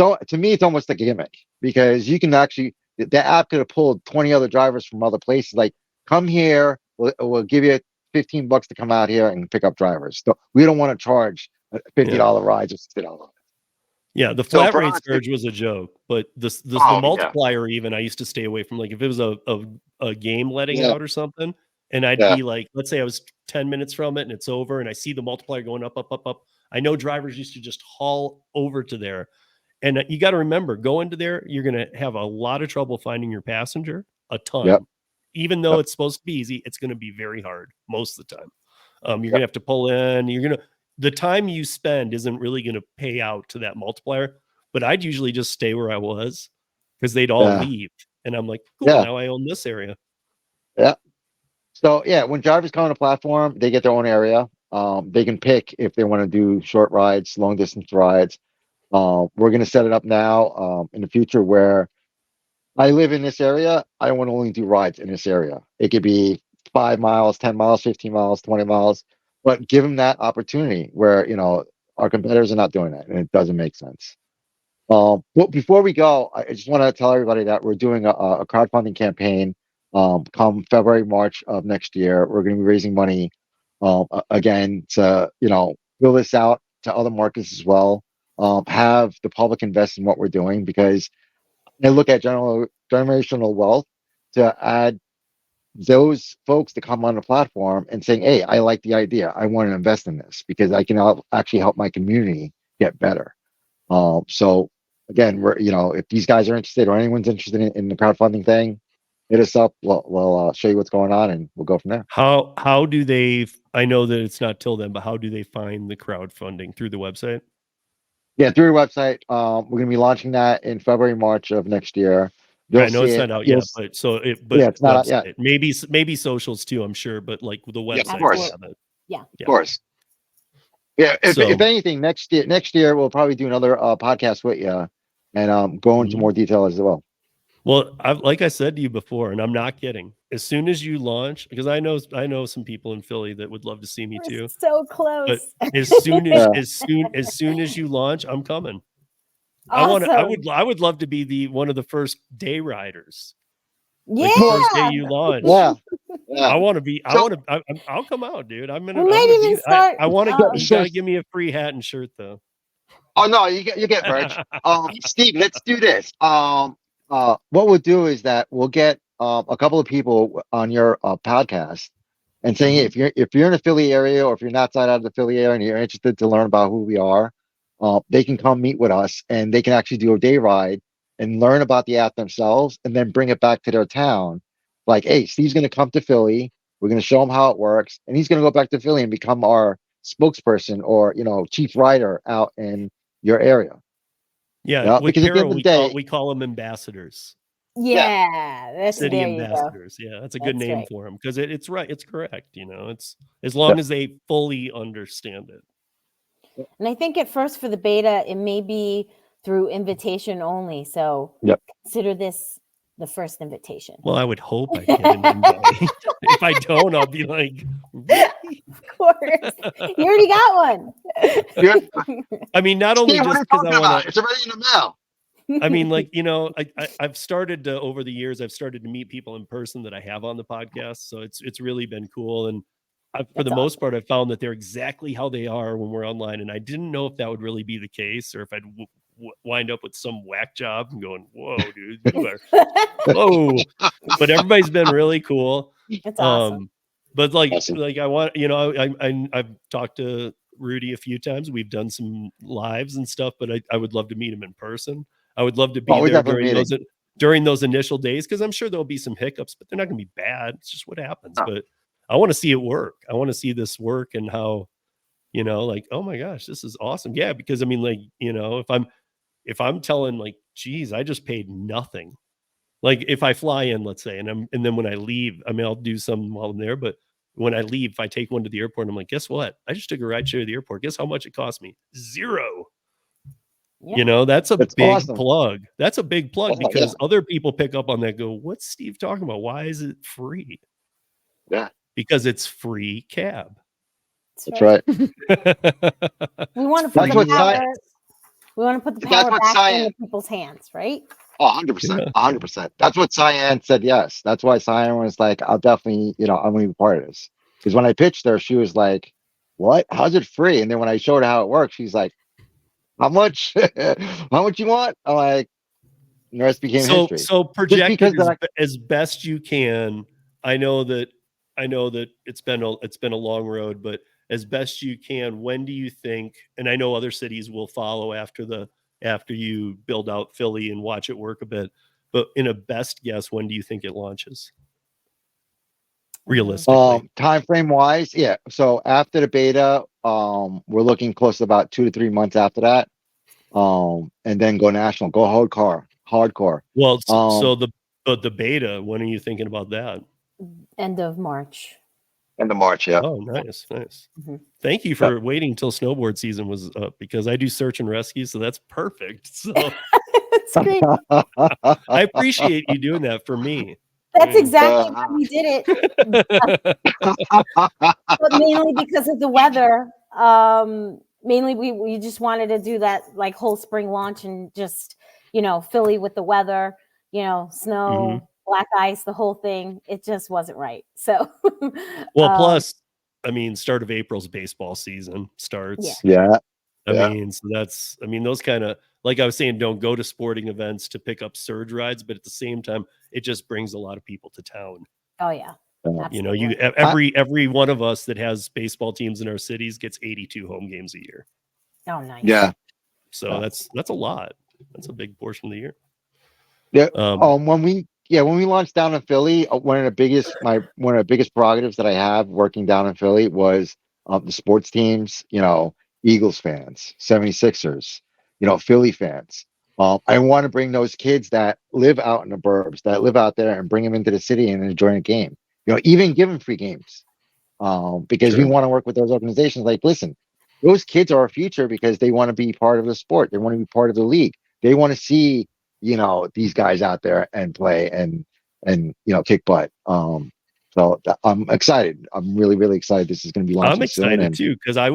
all, to me, it's almost like a gimmick, because you can actually, the app could have pulled 20 other drivers from other places. Like, come here, we'll give you $15 to come out here and pick up drivers. So we don't want to charge $50 rides or $60. Yeah, the flat rate surge was a joke, but the multiplier, even I used to stay away from. Like if it was a game letting out or something, and I'd be like, let's say I was 10 minutes from it and it's over, and I see the multiplier going up, up, up, up. I know drivers used to just haul over to there. And you got to remember, go into there, you're going to have a lot of trouble finding your passenger, a ton. Yep. Even though it's supposed to be easy, it's going to be very hard most of the time. You're going to have to pull in. The time you spend isn't really going to pay out to that multiplier. But I'd usually just stay where I was because they'd all leave. And I'm like, cool, now I own this area. Yeah. So, when drivers come on a platform, they get their own area. They can pick if they want to do short rides, long distance rides. We're going to set it up now in the future where I live in this area. I want to only do rides in this area. It could be 5 miles, 10 miles, 15 miles, 20 miles, but give them that opportunity where, our competitors are not doing that, and it doesn't make sense. But before we go, I just want to tell everybody that we're doing a crowdfunding campaign come February, March of next year. We're going to be raising money again to, fill this out to other markets as well. Have the public invest in what we're doing, because I look at generational wealth to add those folks to come on the platform and saying, hey, I like the idea. I want to invest in this because I can actually help my community get better. So again, we're, if these guys are interested or anyone's interested in the crowdfunding thing, hit us up. We'll show you what's going on, and we'll go from there. How do they, I know that it's not till then, but how do they find the crowdfunding? Through the website? Yeah, through the website. We're going to be launching that in February, March of next year. I know it's not out yet, but it's not out yet. Maybe socials too, I'm sure, but like the website. Of course. Yeah. Of course. Yeah. If anything, next year we'll probably do another podcast with you and go into more detail as well. Well, like I said to you before, and I'm not kidding. As soon as you launch, because I know some people in Philly that would love to see me too. So close. But as soon as you launch, I'm coming. Awesome. I would love to be one of the first day riders. Yeah. Like the first day you launch. Yeah. I'll come out, dude. I want to. You gotta give me a free hat and shirt though. Oh no, you get merch. Steve, let's do this. What we'll do is that we'll get a couple of people on your podcast and saying, hey, if you're in the Philly area, or if you're not outside of the Philly area and you're interested to learn about who we are, they can come meet with us and they can actually do a day ride and learn about the app themselves and then bring it back to their town. Like, hey, Steve's going to come to Philly. We're going to show him how it works. And he's going to go back to Philly and become our spokesperson or, chief rider out in your area. Yeah, with Because at the end Paro, of the day, we call them ambassadors. Yeah, that's City there you go. ambassadors. Yeah, that's a good That's name right. for them because it's right. It's correct. It's as long as they fully understand it. And I think at first for the beta, it may be through invitation only. So Yep. consider this the first invitation. Well, I would hope I get an invite. If I don't, I'll be like, really? Of course. You already got one. I mean, not only Steve, what are just you because I talking want about? to. It's already in the mail. I mean, like, I've started to, over the years, I've started to meet people in person that I have on the podcast. So it's really been cool. And for the most part, I've found that they're exactly how they are when we're online. And I didn't know if that would really be the case or if I'd wind up with some whack job and going, whoa, dude, you are, whoa. But everybody's been really cool. It's awesome. But like Awesome. I want, I've talked to Rudy a few times. We've done some lives and stuff, but I would love to meet him in person. I would love to be there during those initial days because I'm sure there'll be some hiccups, but they're not going to be bad. It's just what happens. But I want to see it work. I want to see this work and how, like, oh my gosh, this is awesome. Yeah, because I mean, like, if I'm telling like, geez, I just paid nothing. Like if I fly in, let's say, and then when I leave, I mean, I'll do some while I'm there, but when I leave, if I take one to the airport, I'm like, guess what? I just took a rideshare to the airport. Guess how much it cost me? $0. Yeah. That's a big awesome. plug. That's a big plug because other people pick up on that. Go, what's Steve talking about? Why is it free? Yeah, because it's free cab. That's right. We want to put the power. We want to put the power back into people's hands, right? Oh, 100%. 100%. That's what Cyan said. Yes. That's why Cyan was like, I'll definitely, I'm going to be part of this. Because when I pitched her, she was like, what? How's it free? And then when I showed her how it works, she's like, how much? How much you want? I'm like, the rest became history. So project it as best you can. I know that it's been a long road, but as best you can, when do you think, and I know other cities will follow after you build out Philly and watch it work a bit, but in a best guess, when do you think it launches? Realistically. Time frame wise, yeah. So after the beta, we're looking close to about 2 to 3 months after that. And then go national, go hardcore. Well, so the beta, when are you thinking about that? End of March. End of March, yeah. Oh, nice. Mm-hmm. Thank you for waiting till snowboard season was up because I do search and rescue, so that's perfect. So that's great. I appreciate you doing that for me. That's exactly why we did it. But mainly because of the weather. Mainly we just wanted to do that like whole spring launch and just, Philly with the weather, snow, black ice, the whole thing. It just wasn't right. So well, plus, I mean, start of April's baseball season starts. Yeah. I mean, so those kind of, like I was saying, don't go to sporting events to pick up surge rides, but at the same time, it just brings a lot of people to town. Oh yeah. Absolutely. Every one of us that has baseball teams in our cities gets 82 home games a year. Oh, nice. Yeah. So that's a lot. That's a big portion of the year. Yeah. When we launched down in Philly, one of the biggest prerogatives that I have working down in Philly was the sports teams, Eagles fans, 76ers, Philly fans. I want to bring those kids that live out in the burbs, that live out there, and bring them into the city and enjoy a game. Even give them free games, because we want to work with those organizations. Like, listen, those kids are our future because they want to be part of the sport. They want to be part of the league. They want to see, these guys out there and play and kick butt. So I'm excited. I'm really, really excited. This is going to be launching I'm excited soon, too because I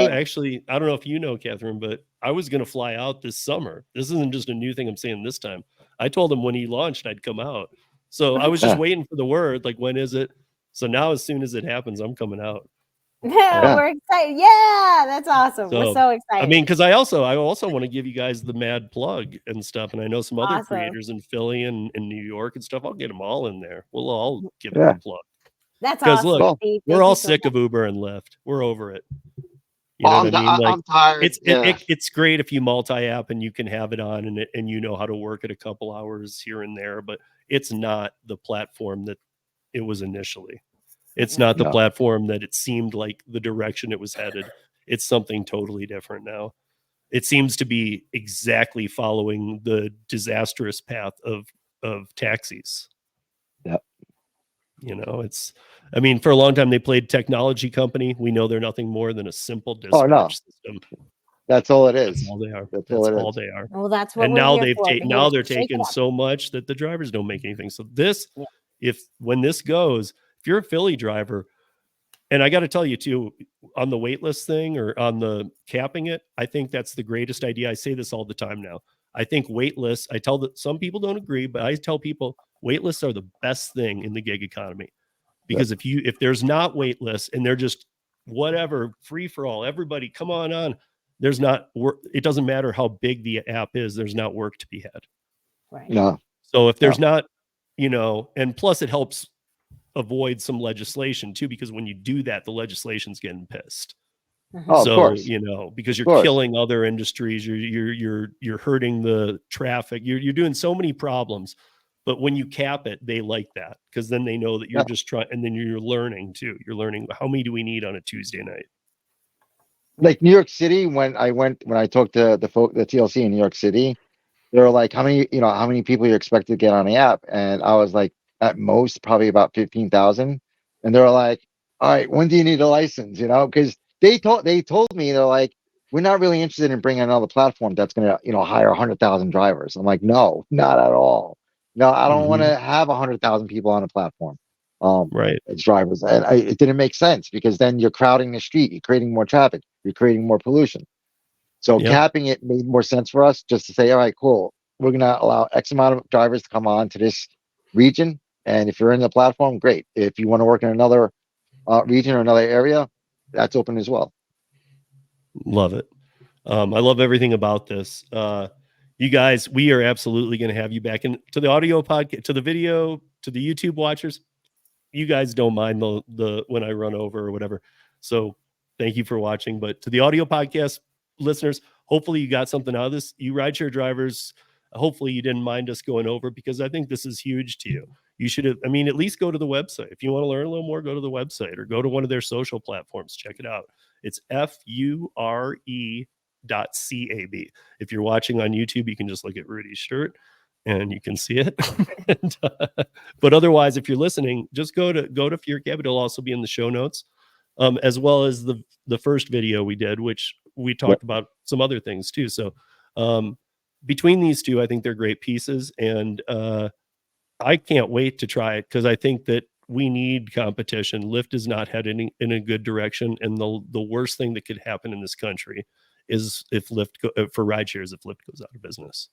actually, I don't know if you know, Catherine, but I was going to fly out this summer. This isn't just a new thing I'm saying this time. I told him when he launched, I'd come out. So I was just waiting for the word, like, when is it? So now, as soon as it happens, I'm coming out. We're excited. Yeah, that's awesome. We're so excited. I mean, because I also want to give you guys the mad plug and stuff. And I know some other creators in Philly and in New York and stuff. I'll get them all in there. We'll all give it the plug. That's awesome. Look, we're all sick of Uber and Lyft. We're over it. You know Oh, what I mean? Like I'm tired. Yeah. it's great if you multi-app and you can have it on and you know how to work it a couple hours here and there, but it's not the platform that it was initially. It's not the No. platform that it seemed like the direction it was headed. It's something totally different now. It seems to be exactly following the disastrous path of taxis. Yeah. You know, I mean, for a long time they played technology company. We know they're nothing more than a simple Oh no, dispatch system. that's all it That's is. all they are. That's all That's it all is. they are. Well, that's what And we're now here for. We're here now to they're shake it taking up. so much that the drivers don't make anything. So this, Yeah. if when this goes, if you're a Philly driver, and I got to tell you too, on the waitlist thing or on the capping it, I think that's the greatest idea. I say this all the time now. I think waitlists, I tell that some people don't agree, but I tell people waitlists are the best thing in the gig economy. Yep. Because if there's not waitlists and they're just whatever, free for all, everybody come on, there's not work. It doesn't matter how big the app is, there's not work to be had. Right. No. So if there's No. not, and plus it helps avoid some legislation too, because when you do that, the legislation's getting pissed. Mhm. Oh, of So, course. because you're Of course. killing other industries, you're hurting the traffic, you're doing so many problems. But when you cap it, they like that because then they know that you're Yeah. just trying, and then you're learning too. You're learning how many do we need on a Tuesday night? Like New York City, when I talked to the TLC in New York City, they were like, how many people you expect to get on the app? And I was like, at most, probably about 15,000. And they were like, all right, when do you need a license? Because they told me, they're like, we're not really interested in bringing another platform that's going to, hire 100,000 drivers. I'm like, no, not at all. No, I don't want to have 100,000 people on a platform. Right. As drivers, and it didn't make sense because then you're crowding the street, you're creating more traffic, you're creating more pollution. So Yep. capping it made more sense for us just to say, all right, cool. We're going to allow X amount of drivers to come on to this region. And if you're in the platform, great. If you want to work in another region or another area, that's open as well. Love it. I love everything about this. You guys, we are absolutely going to have you back. And to the audio podcast, to the video, to the YouTube watchers, you guys don't mind the when I run over or whatever. So thank you for watching. But to the audio podcast listeners, hopefully you got something out of this. You rideshare drivers, hopefully you didn't mind us going over because I think this is huge to you. You should have, at least go to the website. If you want to learn a little more, go to the website or go to one of their social platforms. Check it out. It's FURE.CAB. If you're watching on YouTube, you can just look at Rudy's shirt and you can see it. But otherwise, if you're listening, just go to Fure Cab. It'll also be in the show notes, as well as the first video we did, which we talked about some other things too. So between these two, I think they're great pieces, and I can't wait to try it because I think that we need competition. Lyft is not heading in a good direction, and the worst thing that could happen in this country is if for rideshares if Lyft goes out of business.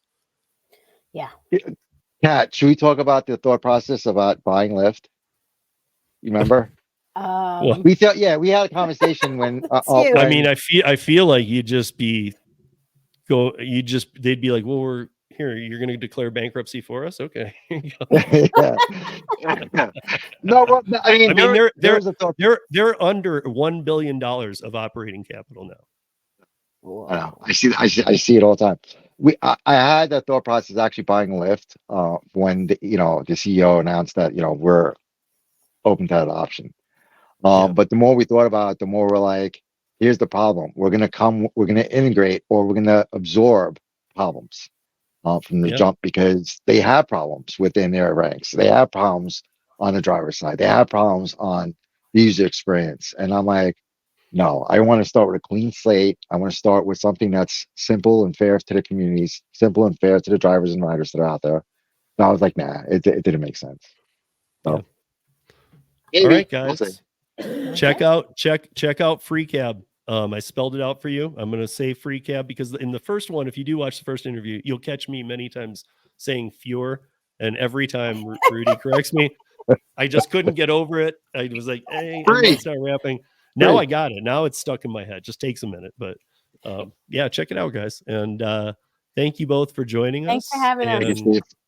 Yeah. Kat, should we talk about the thought process about buying Lyft? You remember? Well, We had a conversation when. I feel like they'd be like, well, you're going to declare bankruptcy for us, okay? Yeah. No, well, they're under $1 billion of operating capital now. I know. I see it all the time. I had that thought process actually buying Lyft when the CEO announced that we're open to that option. But the more we thought about it, the more we're like, here's the problem. We're gonna integrate, or we're gonna absorb problems from the jump, because they have problems within their ranks. They have problems on the driver's side. They have problems on the user experience. And I'm like, no, I want to start with a clean slate. I want to start with something that's simple and fair to the communities, simple and fair to the drivers and riders that are out there. And I was like, nah, it didn't make sense. So, all right, guys. We'll check out Free Cab. I spelled it out for you. I'm going to say Free Cab because in the first one, if you do watch the first interview, you'll catch me many times saying Fure, and every time Rudy corrects me. I just couldn't get over it. I was like, hey, I'm going to start rapping. Now I got it. Now it's stuck in my head. Just takes a minute, but check it out, guys. And thank you both for joining us. Thanks for having us.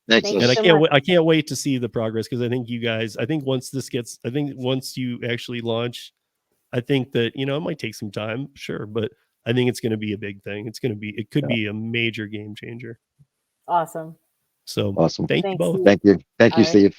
Thanks. And I can't wait to see the progress because I think once you actually launch, I think that, you know, it might take some time, sure, but I think it's going to be a big thing. It could Yeah. be a major game changer. Awesome. So Awesome. thank you Thanks, both. Steve. Thank you. Thank All you, right. Steve.